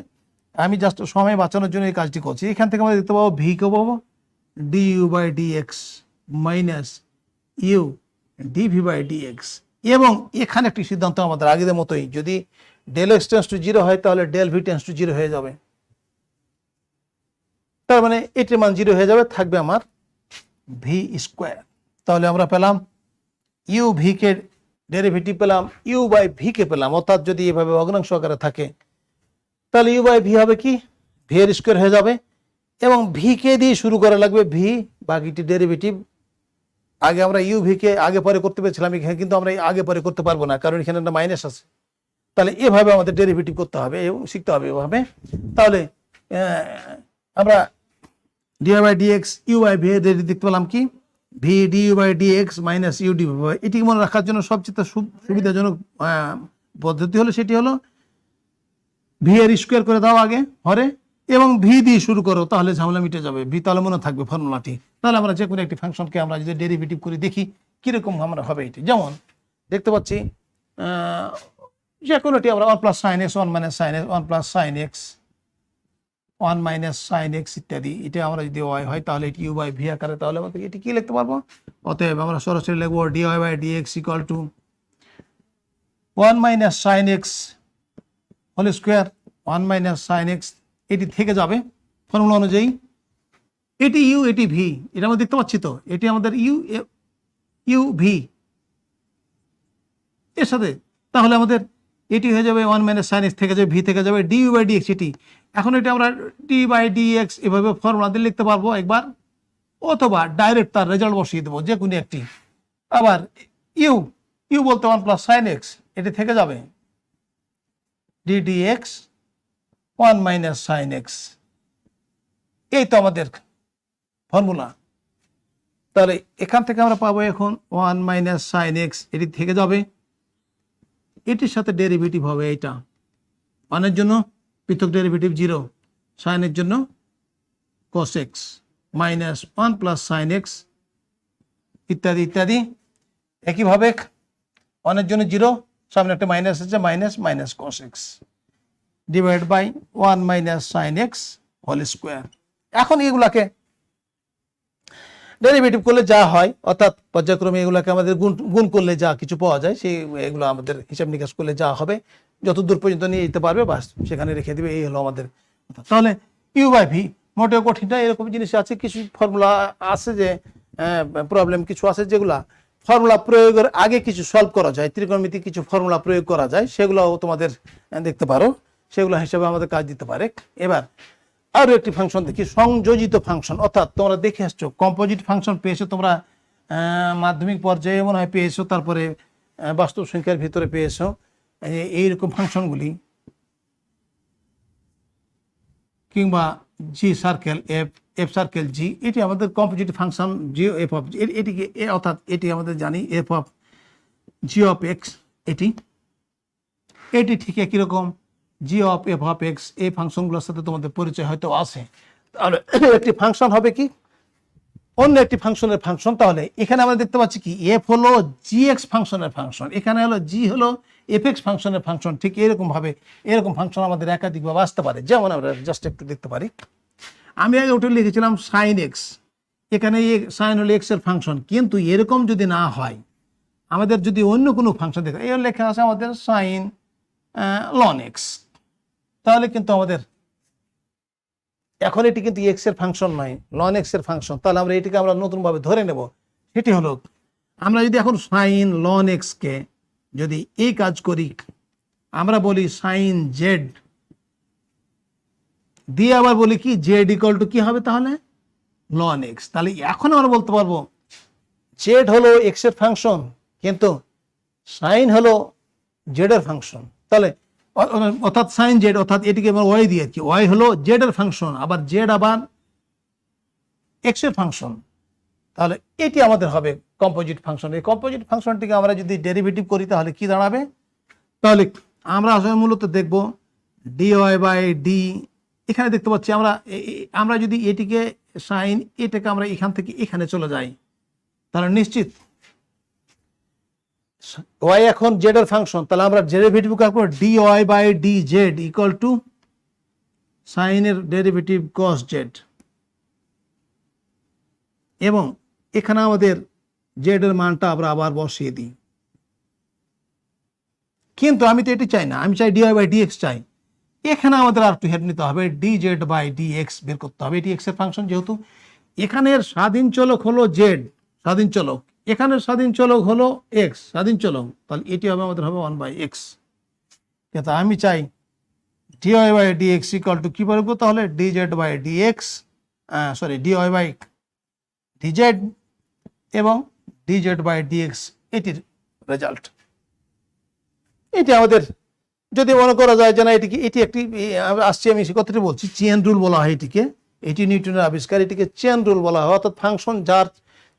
আমি জাস্ট সময় বাঁচানোর জন্য এই কাজটি করছি। এখান থেকে আমরা দেখতে পাবো ভি কে পাবো d u by d x minus u d v by d x, এবং এখানে একটি সিদ্ধান্ত আমাদের আগের মতোই, যদি ডেল এক্স টেন্স টু 0 হয় তাহলে ডেল ভি টেন্স টু 0 হয়ে যাবে, তার মানে এটির মান 0 হয়ে যাবে, থাকবে আমার ভি স্কোয়ার। তাহলে আমরা পেলাম ইউ ভি কে ডেরিভেটিভ পেলাম, ইউ বাই ভি কে পেলাম, অর্থাৎ যদি এভাবে ভগ্নাংশ আকারে থাকে তাহলে ইউ বাই ভি হবে কি, ভি এর স্কোয়ার হয়ে যাবে, এবং ভি কে দিয়ে শুরু করা লাগবে, ভি বাকিটি ডেরিভেটিভ। আগে আমরা ইউ ভি কে আগে পরে করতে পেরেছিলাম, এখানে কিন্তু আমরা আগে পরে করতে পারবো না, কারণ এখানে একটা মাইনাস আছে। তাহলে এভাবে আমাদের ডেরিভেটিভ করতে হবে এবং শিখতে হবে এভাবে। তাহলে আমরা d y by d x u by v দেখতে পেলাম কি, v d u by d x minus u d v. এটি মনে রাখার জন্য সবচেয়ে সুবিধাজনক পদ্ধতি হলো সেটি হলো ভি এর স্কোয়ার করে দাও আগে হরে, এবং ভি দিয়ে শুরু করো, তাহলে ঝামেলা মিটে যাবে। ভি তাহলে মনে থাকবে ফর্মুলাটি। তাহলে আমরা যে কোনো একটি ফাংশনকে আমরা যদি ডেরিভেটিভ করে দেখি কিরকম আমরা হবে এটি। যেমন দেখতে পাচ্ছি যে কোনোটি আমরা 1 plus sine x, 1 minus sine x, 1 plus sine x, 1 minus sine x ইত্যাদি। এটা আমরা যদি ওয়াই হয় তাহলে এটি ইউ বাই ভি আকারে, তাহলে আমাদের এটি কি লিখতে পারবো? অতএব আমরা সরাসরি লিখবো d y by d x equal to 1 minus sine x whole square, 1 minus sine x, এটি থেকে যাবে ফর্মুলা অনুযায়ী। এটি ইউ, এটি ভি, এটা আমরা দেখতে পাচ্ছি তো, এটি আমাদের ইউ ভি এর সাথে, তাহলে আমাদের এটি হয়ে যাবে 1 মাইনাস সাইন এক্স থেকে যাবে, ভি থেকে যাবে d u by d x. এটি এখন এটা আমরা ডি বাই ডি এক্স এভাবে ফর্মুলা দিয়ে লিখতে পারবো একবার, অথবা ডাইরেক্ট তার রেজাল্ট বসিয়ে দেবো যে কোনো একটি। আবার ইউ বলতে 1 প্লাস সাইন এক্স, এটি থেকে যাবে D d x 1 minus sine x, এই তো আমাদের ফর্মুলা। তাহলে এখান থেকে আমরা পাবো এখন 1 মাইনাস সাইন এক্স, এটি থেকে যাবে, এটির সাথে ডেরিভেটিভ হবে এইটা, 1 এর জন্য পৃথক ডেরিভেটিভ 0, সাইনের জন্য cos x minus 1 plus sign x ইত্যাদি ইত্যাদি। একইভাবে 1 এর জন্য 0, সামনে একটা মাইনাস আছে, minus minus cos x divide by 1 minus sine x whole square. এখন এগুলাকে ডেরিভেটিভ করলে যা হয়, অর্থাৎ পর্যায়ক্রমে এগুলাকে আমাদের গুণ করলে যা কিছু পাওয়া যায়, সেই এগুলো আমাদের হিসাব নিকাশ করলে যা হবে, যত দূর পর্যন্ত নিয়ে যেতে পারবে বাস সেখানে রেখে দেবে, এই হলো আমাদের। তাহলে ইউ বাই ভি মোটেও কঠিন না, এরকম জিনিস আছে, কিছু ফর্মুলা আছে যে প্রবলেম কিছু আছে যেগুলা ফর্মুলা প্রয়োগের আগে কিছু সলভ করা যায়, ত্রিকোণমিতিক কিছু ফর্মুলা প্রয়োগ করা যায়, সেগুলোও তোমাদের দেখতে পারো, সেগুলো হিসাবে আমাদের কাজ দিতে পারে। এবার আরও একটি ফাংশন দেখি, সংযোজিত ফাংশন, অর্থাৎ তোমরা দেখে আসছো কম্পোজিট ফাংশন পেয়েছো তোমরা মাধ্যমিক পর্যায়ে মনে হয় পেয়েছো, তারপরে বাস্তব সংখ্যার ভিতরে পেয়েছো এইরকম ফাংশনগুলি, কিংবা জি সার্কেল এফ, এফ সার্কেল জি, এটি আমাদের composite function G F of এটিকে, অর্থাৎ এটি আমাদের জানি F of G of x, এটি ঠিক একই রকম জি অফ এফ অফ এক্স, এই ফাংশনগুলোর সাথে তোমাদের পরিচয় হয়তো আছে। তাহলে একটি ফাংশন হবে কি অন্য একটি ফাংশনের ফাংশন। তাহলে এখানে আমরা দেখতে পাচ্ছি কি এফ হলো জি এক্স ফাংশনের ফাংশন, এখানে হলো জি হলো এফ এক্স ফাংশনের ফাংশন। ঠিক এরকম ভাবে এরকম ফাংশন আমাদের একাধিকভাবে আসতে পারে। যেমন আমরা জাস্ট একটু দেখতে পারি, আমি আগে ওটা লিখেছিলাম সাইন এক্স, এখানে সাইন হলো এক্স এর ফাংশন, কিন্তু এরকম যদি না হয়, আমাদের যদি অন্য কোনো ফাংশন দেখে এর লেখা আছে আমাদের সাইন লন এক্স, তাহলে কিন্তু আমাদের এখন এটি কিন্তু এক্স এর ফাংশন নয়, লন এক্স এর ফাংশন। তাহলে আমরা এটিকে আমরা নতুনভাবে ধরে নেব। সেটি হলো আমরা যদি এখন সাইন লন এক্স কে যদি এই কাজ করি, আমরা বলি সাইন জেড দিয়ে আবার বলি কি জেড ইকুয়াল টু কি হবে তাহলে লন এক্স। তাহলে এখন আমরা বলতে পারবো জেড হলো এক্স এর ফাংশন, কিন্তু সাইন হলো জেড এর ফাংশন। তাহলে অর্থাৎ সাইন জেড, অর্থাৎ এটিকে আমরা ওয়াই দিয়ে কি ওয়াই হলো জেড এর ফাংশন, আবার জেড আবার এক্স এর ফাংশন। তাহলে এটি আমাদের হবে কম্পোজিট ফাংশন। এই কম্পোজিট ফাংশনটিকে আমরা যদি ডেরিভেটিভ করি তাহলে কি দাঁড়াবে? তাহলে আমরা আসলে মূলত দেখব ডি ওয়াই বাই ডি, এখানে দেখতে পাচ্ছি আমরা যদি এটিকে সাইন এটাকে আমরা এখান থেকে এখানে চলে যাই, তাহলে নিশ্চিত ওয়াই এখন জেড এর ফাংশন। তাহলে আমরা ডেরিভেটিভ করব d y by d z equal to সাইনের ডেরিভেটিভ কস জেড, এবং এখানে আমাদের জেড এর মানটা আমরা আবার বসিয়ে দিই। কিন্তু আমি তো এটি চাই না, আমি চাই d y by d x চাই। এখানে আমাদের আর একটু হেল্প নিতে হবে, d z by d x বের করতে হবে। এটি এক্স এর ফাংশন, যেহেতু এখানের স্বাধীন চলক হলো জেড স্বাধীন চলক, এখানের স্বাধীন চলক হলো এক্স স্বাধীন চলক, তাহলে এটি হবে আমাদের হবে 1 বাই এক্স। কিন্তু আমি চাই d y by d x equal to কি বলবো তাহলে d z by d x, sorry d y by d z এবং d z by d x, এটির রেজাল্ট। এটি আমাদের যদি মনে করা যায় যে না এটি একটি আসছে, আমি সে কথাটি বলছি, চেন রুল বলা হয় এটিকে, এটি নিউটনের আবিষ্কার, এটিকে চেন রুল বলা হয়। অর্থাৎ ফাংশন যার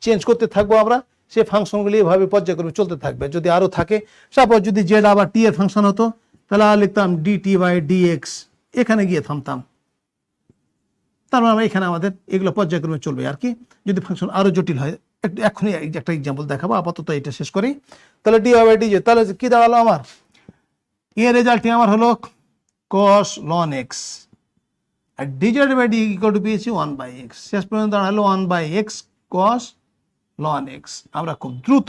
চেঞ্জ করতে থাকবো আমরা, সেই ফাংশনগুলি এভাবে পর্যায়ক্রমে চলতে থাকবে। যদি আরও থাকে, সাপোজ যদি জেড আবার টি এর ফাংশন হতো, তাহলে আর লিখতাম d t by d x, এখানে গিয়ে থামতাম। তার মানে এখানে আমাদের এগুলো পর্যায়ক্রমে চলবে আর কি। যদি ফাংশন আরো জটিল হয় একটু এখনই একটা এক্সাম্পল দেখাবো, আপাতত এটা শেষ করি। তাহলে ডি বাই ডি, তাহলে কি দাঁড়ালো আমার, এর রেজাল্টটি আমার হলো cos ln x, আর dz by d equal to পেয়েছি 1/x, শেষ পর্যন্ত দাঁড়ালো 1/x cos ln x। আমরা খুব দ্রুত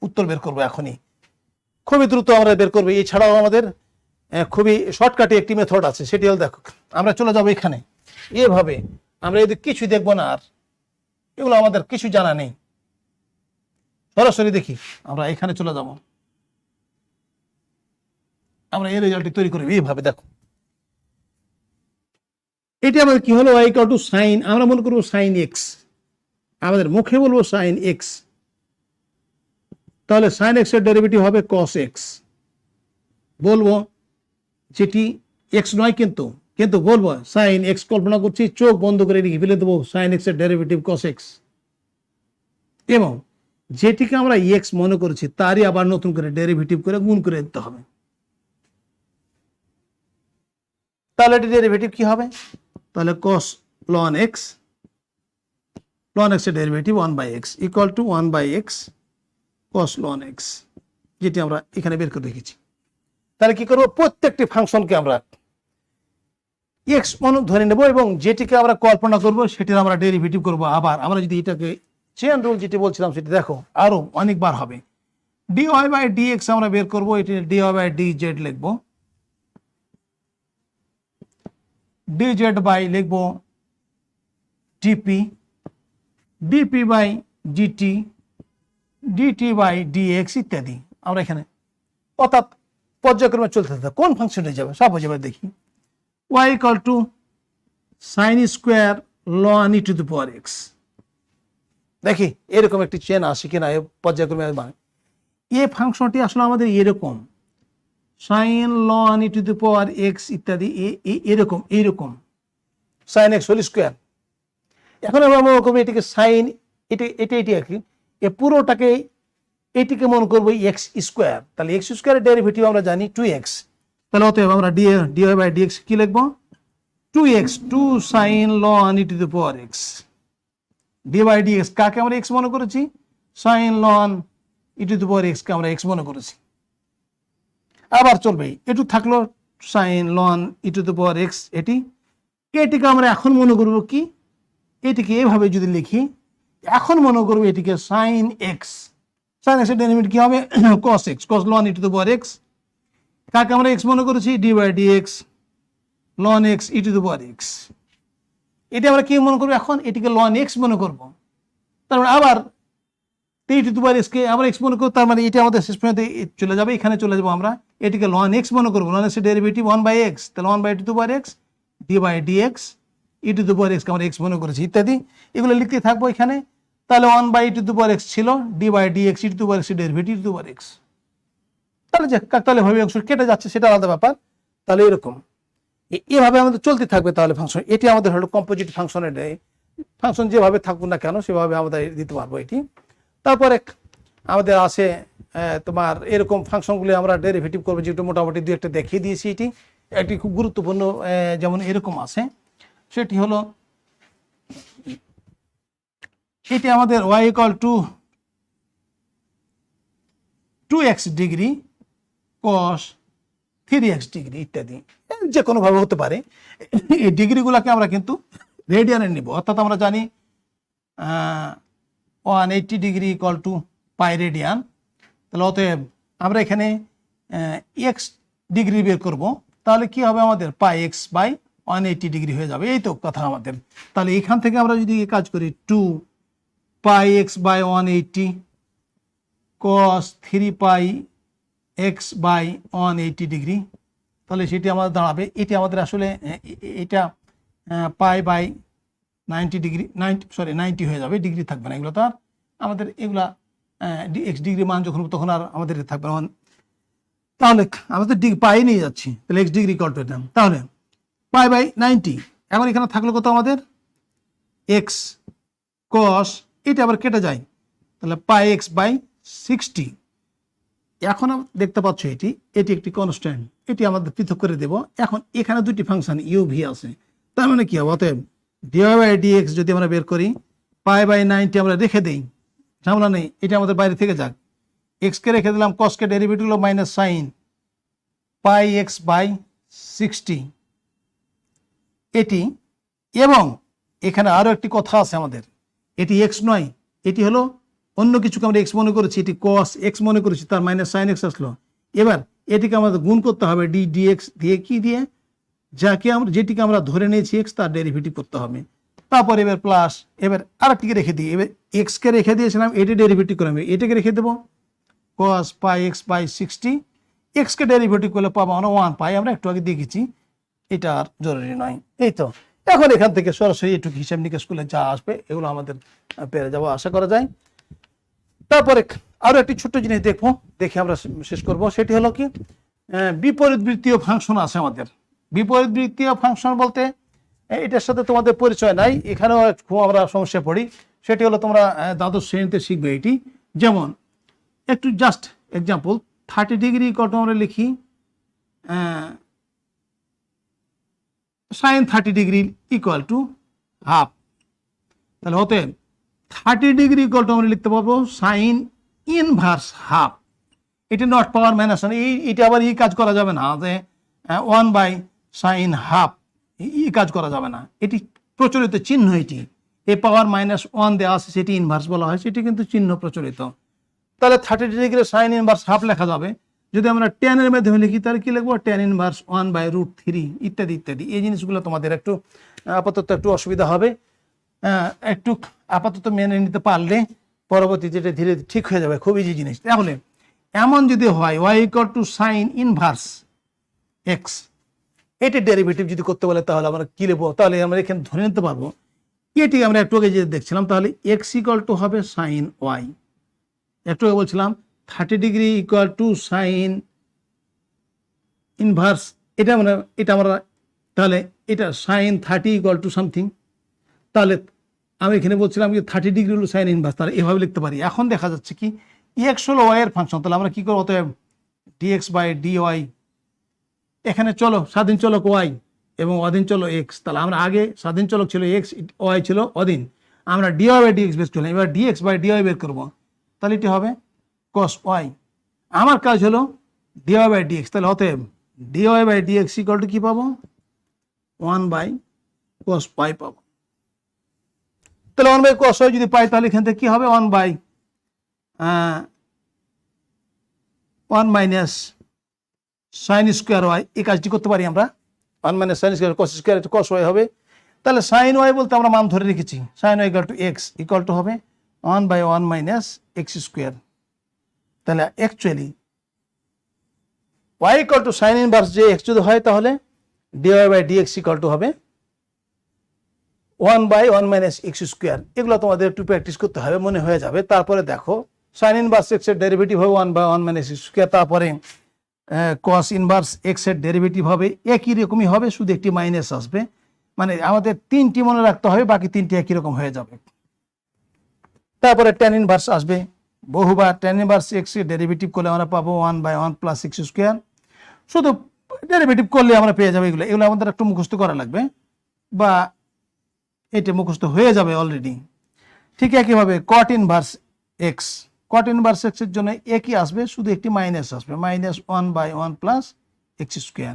উত্তর বের করবো এখনই, খুবই দ্রুত আমরা বের করবো। এছাড়াও আমাদের খুবই শর্টকাটে একটি মেথড আছে, সেটি হলো দেখো, আমরা চলে যাবো এখানে এভাবে, আমরা এদিকে কিছু দেখবো না, আর এগুলো আমাদের কিছু জানা নেই, সরাসরি দেখি আমরা এখানে চলে যাব, আমরা এই রেজাল্টটি তৈরি করি এইভাবে। দেখো এটি আমাদের কি হলো, y ইকুয়াল টু সাইন, আমরা মনে করবো সাইন এক্স, আমাদের মুখে বলবো সাইন এক্স, তাহলে সাইন এক্স এর ডেরিভেটিভ হবে কস এক্স, বলবো যেটি এক্স নয় কিন্তু কিন্তু বলবো সাইন এক্স, কল্পনা করছি চোখ বন্ধ করে এদিকে ফেলে দেবো সাইন এক্স এর ডেরিভেটিভ কস এক্স, এবং যেটিকে আমরা এক্স মনে করেছি তারই আবার নতুন করে ডেরিভেটিভ করে গুণ করে দিতে হবে। তাহলে এটি ডেরিভেটিভ কি হবে, তাহলে cos ln x, ln x এর derivative 1/x equal to 1/x cos ln x, যেটি আমরা এখানে বের করে রেখেছি। তাহলে কি করব, প্রত্যেকটি ফাংশনকে আমরা x মনে ধরে নেব এবং যেটিকে আমরা কল্পনা করব সেটির আমরা ডেরিভেটিভ করব। আবার আমরা যদি এটাকে চেইন রুল যেটি বলছিলাম সেটি দেখো আরো অনেকবার হবে, dy বাই dx আমরা বের করব, এটি dy বাই dz লিখবো, dz বাই লিখবো dp, dp by dt, dt by dx ইত্যাদি। আমরা এখানে অর্থাৎ পর্যায়ক্রমে চলতে থাকে, কোন ফাংশনে যাবে সব হয়ে যাবে। দেখি y equal to sine square ln e to the power x, দেখি এরকম একটি চেন আসে কিনা পর্যায়ক্রমে। এই ফাংশনটি আসলে আমাদের এরকম sine ln e to the power x ইত্যাদি, এরকম এইরকম সাইন এক্স হোল স্কোয়ার। এখন আমরা মনে করবো এটিকে সাইন, এটি আর কি, এ পুরোটাকে এটিকে মনে করবো এক্স স্কোয়ার, তাহলে এক্স স্কোয়ারের ডেরিভেটিভ আমরা জানি 2x, তাহলে অতএব আমরা dy বাই dx কি লিখবো, 2x 2 sine ln e to the power x, dy by dx কাকে আমরা x মনে করেছি, sine ln e to the power x কে আমরা x মনে করেছি। আবার চলবে, এটু থাকলো sine ln e to the power x, এটিকে আমরা এখন মনে করবো কি, এটিকে এভাবে যদি লিখি, এখন মনে করবো এটিকে সাইন এক্স, সাইন এক্স এর ডেরিভেটিভ কি হবে, cos x, cos ln e to the power x, কাকে আমরা x মনে করেছি, dy by dx ln x e to the power x, এটি আমরা কি মনে করবো এখন, এটিকে ln x মনে করবো। তার মানে আবার e to the power x কে আমরা x মনে করবো, তার মানে এটা আমাদের শেষ পর্যন্ত চলে যাবে, এখানে চলে যাবো আমরা, এটিকে ln x মনে করবো, ln x এর ডেরিভেটিভ 1/x, তাহলে 1/e to the power x, d by dx e to the power x কে আমরা x মনে করেছি ইত্যাদি, এগুলো লিখতে থাকবো এখানে। তাহলে 1/e to the power x ছিল, d by dx e to the power x এর derivative e to the power x, তাহলে যে তাহলে ভাবে অংশ কেটে যাচ্ছে সেটা আলাদা ব্যাপার। তাহলে এরকম এভাবে আমাদের চলতে থাকবে। তাহলে ফাংশন এটি আমাদের হলো কম্পোজিট ফাংশনের, ফাংশন যেভাবে থাকুক না কেন সেভাবে আমাদের দিতে পারবো এটি। তারপরে আমাদের আছে তোমার এরকম ফাংশনগুলি আমরা ডেরিভেটিভ করবো, যেটা মোটামুটি দু একটা দেখিয়ে দিয়েছি। এটি একটি খুব গুরুত্বপূর্ণ, যেমন এরকম আছে, সেটি হলো এটি আমাদের y equal two 2x degree cos 3x degree ইত্যাদি, যে কোনোভাবে হতে পারে। এই ডিগ্রিগুলোকে আমরা কিন্তু রেডিয়ানে নিব, অর্থাৎ আমরা জানি 180 ডিগ্রি ইকুয়াল টু পাই রেডিয়ান, তাহলে অতএব আমরা এখানে x ডিগ্রি বের করব, তাহলে কি হবে আমাদের পাই x বাই 180 ডিগ্রি হয়ে যাবে, এই তো কথা আমাদের। তাহলে এখান থেকে আমরা যদি কাজ করি 2 pi x by 180 cos 3 pi x by 180 degree, তাহলে সেটি আমাদের দাঁড়াবে, এটি আমাদের আসলে এটা পাই বাই 90 ডিগ্রি, 90 হয়ে যাবে, ডিগ্রি থাকবে না, এগুলো তো আর আমাদের এগুলা x ডিগ্রি মান যখন তখন আর আমাদের থাকবে না। তাহলে আমাদের পাই নিয়ে যাচ্ছি, তাহলে x ডিগ্রি ইকুয়াল টু এটা, তাহলে পাই বাই 90, এখন এখানে থাকলো কত আমাদের x cos, এটা আবার কেটে যায়, তাহলে পাই x বাই 60। এখন দেখতে পাচ্ছ এটি একটি কনস্ট্যান্ট, এটি আমাদের পৃথক করে দেব। এখন এখানে দুটি ফাংশন u v আছে, তার মানে কি হবে, অতএব ডিওয়াই বাই ডিএক্স যদি আমরা বের করি, পাই বাই 90 আমরা রেখে দিই, ঝামেলা নেই, এটা আমাদের বাইরে থেকে যাক। এক্সকে রেখে দিলাম, কসকে ডেরিভেটিভ হলো minus sine pi x by 60 এটি। এবং এখানে আরও একটি কথা আছে আমাদের, এটি এক্স নয়, এটি হলো অন্য কিছুকে আমরা এক্স মনে করেছি, এটি কস এক্স মনে করেছি, তার মাইনাস সাইন এক্স আসলো। এবার এটিকে আমাদের গুণ করতে হবে ডি ডিএক্স দিয়ে, কি দিয়ে, যেটিকে আমরা ধরে নিয়েছি এক্স, তার ডেরিভেটিভ করতে হবে। তারপর এবার প্লাস, এবার আরেকটিকে রেখে দিই, এবার এক্সকে রেখে দিয়েছিলাম, এটি ডেরিভেটিভ করে আমি এটাকে রেখে দেবো কস পাই এক্স বাই 60, এক্সকে ডেরিভেটিভ করলে পাবো আমরা 1 পাই, আমরা একটু আগে দেখেছি, এটা আর জরুরি নয়। এই তো, এখন এখান থেকে সরাসরি একটু হিসাব নিকাশ করলে যা আসবে এগুলো আমাদের পেরে যাবো আশা করা যায়। তারপরে আরো একটি ছোট্ট জিনিস দেখবো, দেখে আমরা শেষ করব, সেটি হলো কি, বিপরীত বৃত্তীয় ফাংশন আছে আমাদের। বিপরীত বৃত্তীয় ফাংশন বলতে এটার সাথে তোমাদের পরিচয় নাই, এখানেও খুব আমরা সমস্যা পড়ি, সেটি হলো তোমরা দ্বাদশ শ্রেণীতে শিখবে এটি। যেমন একটু জাস্ট এক্সাম্পল, 30 ডিগ্রি কত আমরা লিখি sine 30 degree equal to half, তাহলে হতে 30 ডিগ্রি ইকুয়াল টু আমরা লিখতে পারবো সাইন ইনভার্স হাফ। এটি নট পাওয়ার মাইনাস, এটা আবার এই কাজ করা যাবে না যে 1 বাই সাইন হাফ, এই কাজ করা যাবে না, এটি প্রচলিত চিহ্ন, এটি এ পাওয়ার -1 দেওয়া আছে, সেটি ইনভার্স বলা হয়, সেটি কিন্তু চিহ্ন প্রচলিত। তাহলে 30 ডিগ্রি সাইন ইনভার্স হাফ লেখা যাবে। যদি আমরা tan এর মাধ্যমে লিখি তাহলে কি লিখবো, tan ইনভার্স 1 বাই √3 ইত্যাদি ইত্যাদি। এই জিনিসগুলো তোমাদের একটু আপাতত একটু অসুবিধা হবে, একটু আপাতত মেনে নিতে পারলে পরবর্তী যেটা ধীরে ধীরে ঠিক হয়ে যাবে, খুব ইজি জিনিস। তাহলে এমন যদি হয় y equal to sine inverse x, এটি ডেরিভেটিভ যদি করতে বলে তাহলে আমরা কি লিখবো, তাহলে আমরা এখানে ধরে নিতে পারবো এটি আমরা একটু আগে যে দেখছিলাম, তাহলে x ইকুয়াল টু হবে সাইন y, একটু আগে বলছিলাম 30 degree equal to sine inverse, এটা আমরা তাহলে এটা সাইন 30 ইকুয়াল টু সামথিং, তাহলে আমি এখানে বলছিলাম যে 30 ডিগ্রি হলো সাইন ইনভার্স, তাহলে এভাবে লিখতে পারি। এখন দেখা যাচ্ছে কি এক্স হলো ওয়াই এর ফাংশন, তাহলে আমরা কি করবো, অতএব ডিএক্স বাই ডিওয়াই, এখানে চলো স্বাধীন চলক ওয়াই এবং অধীন চলক এক্স, তাহলে আমরা আগে স্বাধীন চলক ছিল এক্স, ওয়াই ছিল অধীন, আমরা ডিওয়াই বাই ডিএক্স বের করলাম, এবার ডিএক্স বাই ডিওয়াই বের করবো, তাহলে এটি হবে কস ওয়াই। আমার কাজ হলো ডিওয়াই বাই ডিএক্স, তাহলে অতএব dy by dx equal to কি পাবো, 1 বাই কস ওয়াই পাবো। তাহলে 1 বাই কস ওয়াই যদি পাই তাহলে এখান থেকে কি হবে, 1 by 1 minus sine square y, এই কাজটি করতে পারি আমরা, 1 minus sine square cos square cos y হবে। তাহলে সাইন ওয়াই বলতে আমরা মান ধরে রেখেছি, sine y equal to x equal to হবে 1 বাই 1 মাইনাস এক্স স্কোয়ার। তাহলে actually y equal to sine inverse যে এক্স যদি হয় তাহলে dy by dx equal to হবে 1 বাই 1 মাইনাস এক্স স্কোয়ার। এগুলো তোমাদের একটু প্র্যাকটিস করতে হবে, মনে হয়ে যাবে। তারপরে দেখো সাইন ইনভার্স এক্স এর ডেরিভেটিভ হবে 1 বাই 1 মাইনাস এক্স স্কোয়ার, তারপরে কস ইনভার্স এক্স এর ডেরিভেটিভ হবে একই রকমই হবে, শুধু একটি মাইনাস আসবে, মানে আমাদের 3টি মনে রাখতে হবে, বাকি 3টি একই রকম হয়ে যাবে। তারপরে ট্যান ইনভার্স আসবে, বহুবার ট্যান ইনভার্স এক্স এর ডেরিভেটিভ করলে আমরা পাবো 1 বাই 1 প্লাস এক্স স্কোয়ার, শুধু ডেরিভেটিভ করলে আমরা পেয়ে যাবো। এগুলো আমাদের একটু মুখস্থ করা লাগবে, বা এটা মুখস্থ হয়ে যাবে অলরেডি। ঠিক একইভাবে cot inverse x, cot inverse x এর জন্য একই আসবে, শুধু একটি মাইনাস আসবে, minus 1 by 1 plus x square.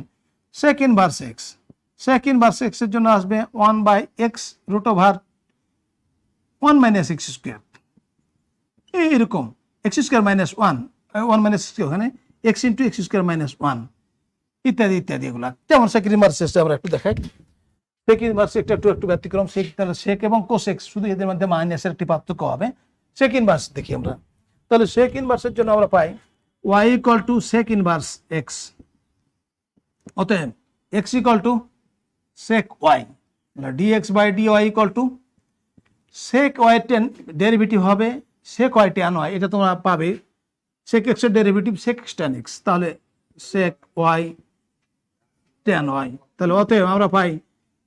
Sec inverse x, sec inverse x এর জন্য আসবে 1 by x root over 1 minus x square, এইরকম এক্স স্কোয়ার মাইনাস 1 মাইনাস ওখানে x into x square minus 1 ইত্যাদি ইত্যাদি। এগুলা যেমন সেক ইনভার্স আমরা একটু দেখাই, সেক ইনভার্স একটু ব্যতিক্রম, সেক এবং কোসেক, শুধু এদের মধ্যে মাইনাসের একটি পার্থক্য হবে। সেক ইনভার্স দেখি আমরা, তাহলে সেক ইনভার্সের জন্য আমরা পাই y equal to sec inverse x, অতএব x equal to sec y, dx by dy equal to sec y tan derivative হবে সেক ওয়াই ট্যান ওয়াই, এটা তোমরা পাবে সেক এক্স এর derivative sec x tan x, তাহলে sec y tan y. তাহলে অতএব আমরা পাই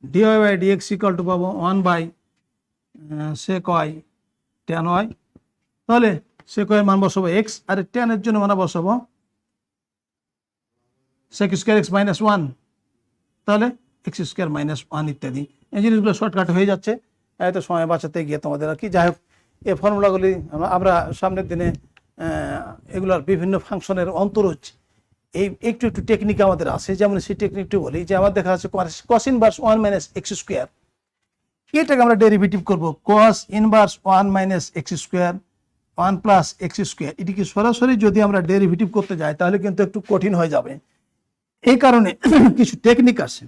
dy by dx equal to পাবো 1 by sec y tan y. তাহলে সেক ওয়াই মান বসাবো এক্স, আর ট্যানের জন্য মান বসাবো সেক স্কোয়ার এক্স মাইনাস 1, তাহলে এক্স স্কোয়ার মাইনাস ওয়ান ইত্যাদি। এই জিনিসগুলো শর্টকাট হয়ে যাচ্ছে, এত সময় বাঁচাতে গিয়ে তোমাদের আর কি। যাই হোক, এই ফর্মুলাগুলি আমরা সামনের দিনে এগুলোর বিভিন্ন ফাংশনের অন্তরজ এই একটু একটু টেকনিক আমাদের আছে। যেমন সেই টেকনিকটি বলি যে আমার দেখা যাচ্ছে cos inverse one minus x square, এটাকে আমরা ডেরিভেটিভ করব cos inverse one minus x square one plus x square. এটিকে সরাসরি যদি আমরা ডেরিভেটিভ করতে যাই তাহলে কিন্তু একটু কঠিন হয়ে যাবে। এই কারণে কিছু টেকনিক আছে।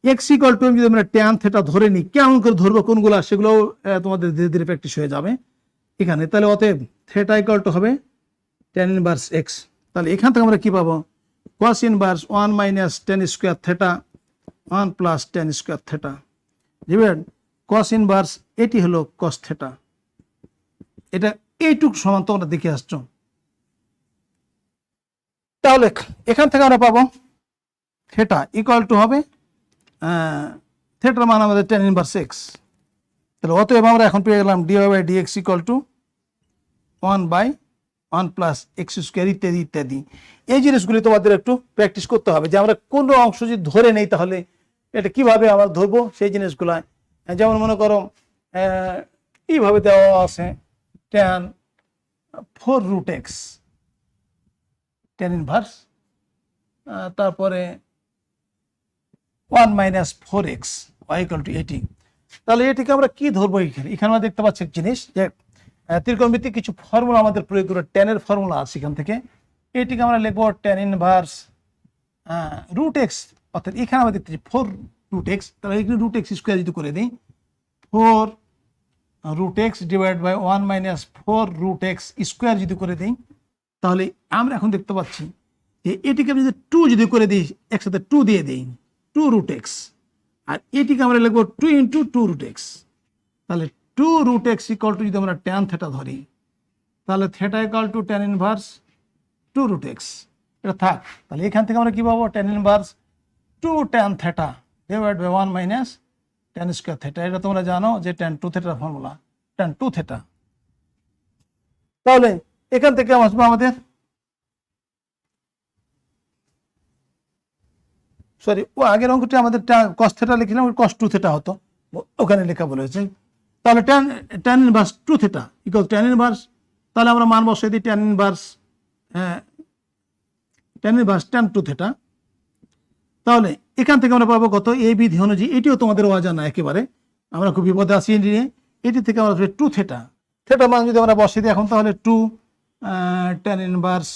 এক্স ইকুয়াল টু যদি আমরা ট্যান থেটা ধরে নিই, কেমন করে ধরবো কোনগুলো, সেগুলো তোমাদের ধীরে ধীরে প্র্যাকটিস হয়ে যাবে এখানে। তাহলে অতএব থেটা ইকুয়াল টু হবে ট্যান ইনভার্স এক্স। তাহলে এখান থেকে আমরা কি পাবো, cos inverse one minus tan square theta one plus tan square theta divide cos inverse, এটি হলো কস থেটা। এটা এইটুক সমান তোমরা দেখে আসছো। তাহলে এখান থেকে আমরা পাবো থেটা ইকুয়াল টু হবে থেটার মান আমাদের টেন ইনভার্স এক্স। তাহলে অতএব আমরা এখন পেয়ে গেলাম d y by d x equal to one by one plus x square ইত্যাদি ইত্যাদি। এই জিনিসগুলি তোমাদের একটু প্র্যাকটিস করতে হবে যে আমরা কোনো অংশ যদি ধরে নেই তাহলে এটা কিভাবে আমরা ধরবো সেই জিনিসগুলো। যেমন মনে করো এইভাবে দেওয়া আছে tan four root x, tan inverse, তারপরে one minus four x y equal to এটি। তাহলে এটিকে আমরা কি ধরবো, এখানে আমরা দেখতে পাচ্ছি এক জিনিস যে ত্রিকোণমিতিক কিছু ফর্মুলা আমাদের প্রয়োগ করে, ট্যানের ফর্মুলা আছে এখান থেকে। এটিকে আমরা লিখবো ট্যান ইনভার্স রুট এক্স, অর্থাৎ এখানে আমরা দেখতেছি ফোর রুট এক্স। তাহলে এখানে রুট এক্স স্কোয়ার যদি করে দিই, four root x divide by one minus four root x square যদি করে দিই, তাহলে আমরা এখন দেখতে পাচ্ছি যে এটিকে আমি যদি টু যদি করে দিই, একসাথে টু দিয়ে দিই, টু রুট এক্স, আর এটিকে আমরা লিখবো two into two root x. তাহলে two root x equal to যদি আমরা ট্যান থেটা ধরি, তাহলে theta equal to tan inverse two root x, এটা থাক। তাহলে এখান থেকে আমরা কি পাবো, tan inverse two tan theta divide by one minus tan square theta. এটা তোমরা জানো যে ট্যান টু থেটার ফর্মুলা, ট্যান টু থেটা। তাহলে এখান থেকে আসবো আমাদের, সরি ও আগের অঙ্কটি আমাদের কস থেটা লিখলাম, কস টু থেটা হতো, ওখানে লেখা বলেছে। তাহলে tan inverse two theta equal tan inverse, তাহলে আমরা মান বসাই দিই tan inverse tan two theta. তাহলে এখান থেকে আমরা পাবো কত, এই বিধি অনুযায়ী, এটিও তোমাদের অজানা একেবারে, আমরা খুব বিপদে আছি নিয়ে। এটি থেকে আমরা টু থেটা, থেটা মান যদি আমরা বসিয়ে দিই এখন, তাহলে two tan inverse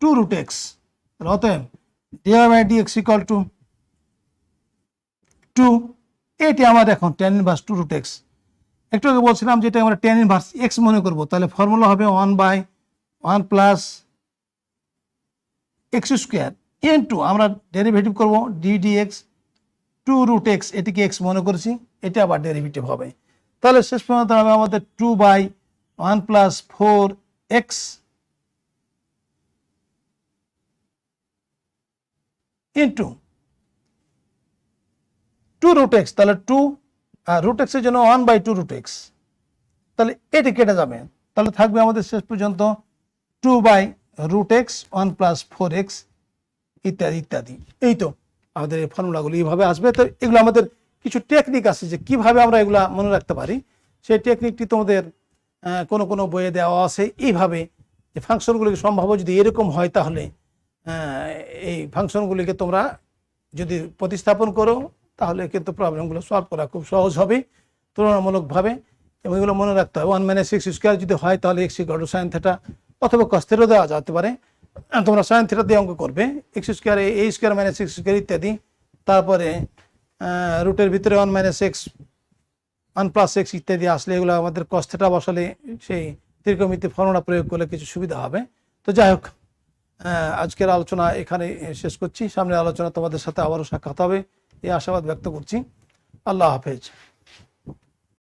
two root x. অতএব d y by d x equal to two, এটি আমার এখন tan inverse two root x. একটু আগে বলছিলাম যেটা আমরা ট্যান ইনভার্স এক্স মনে করবো, তাহলে ফর্মুলা হবে one by one plus x square into আমরা ডেরিভেটিভ করবো d d x two root x, এটিকে এক্স মনে করেছি, এটা আবার ডেরিভেটিভ হবে। তাহলে শেষ পর্যন্ত হবে আমাদের two by one plus four x into two root x, তাহলে টু রুট এক্সের জন্য one by two root x, তাহলে এটি কেটে যাবে। তাহলে থাকবে আমাদের শেষ পর্যন্ত two by root x one plus four x ইত্যাদি ইত্যাদি। এই তো আমাদের এই ফর্মুলাগুলো এইভাবে আসবে। তো এগুলো আমাদের কিছু টেকনিক আছে যে কিভাবে আমরা এগুলা মনে রাখতে পারি, সেই টেকনিকটি তোমাদের কোনো কোনো বইয়ে দেওয়া আছে। এইভাবে যে ফাংশনগুলিকে সম্ভাব্য যদি এরকম হয়, তাহলে এই ফাংশনগুলিকে তোমরা যদি প্রতিস্থাপন করো তাহলে কিন্তু প্রবলেমগুলো সলভ করা খুব সহজ হবে তুলনামূলকভাবে। এবং এগুলো মনে রাখতে হবে, ওয়ান মাইনাস এক্স স্কোয়ার যদি হয় তাহলে x equal to sine theta অথবা কস থেটা দেওয়া যেতে পারে। তোমরা সাইন থেটা দিয়ে অঙ্ক করবে, এক্স স্কোয়ার এ স্কোয়ার মাইনাস এক্স স্কোয়ার ইত্যাদি। তারপরে রুটের ভিতরে one minus x one plus x ইত্যাদি আসলে এগুলো আমাদের কস থেটা বসালে সেই ত্রিকোণমিতি ফর্মুলা প্রয়োগ করলে কিছু সুবিধা হবে। তো যাই হোক, আজকের আলোচনা এখানে শেষ করছি। সামনের আলোচনা তোমাদের সাথে আবারও সাক্ষাৎ হবে এই আশাবাদ ব্যক্ত করছি। আল্লাহ হাফেজ।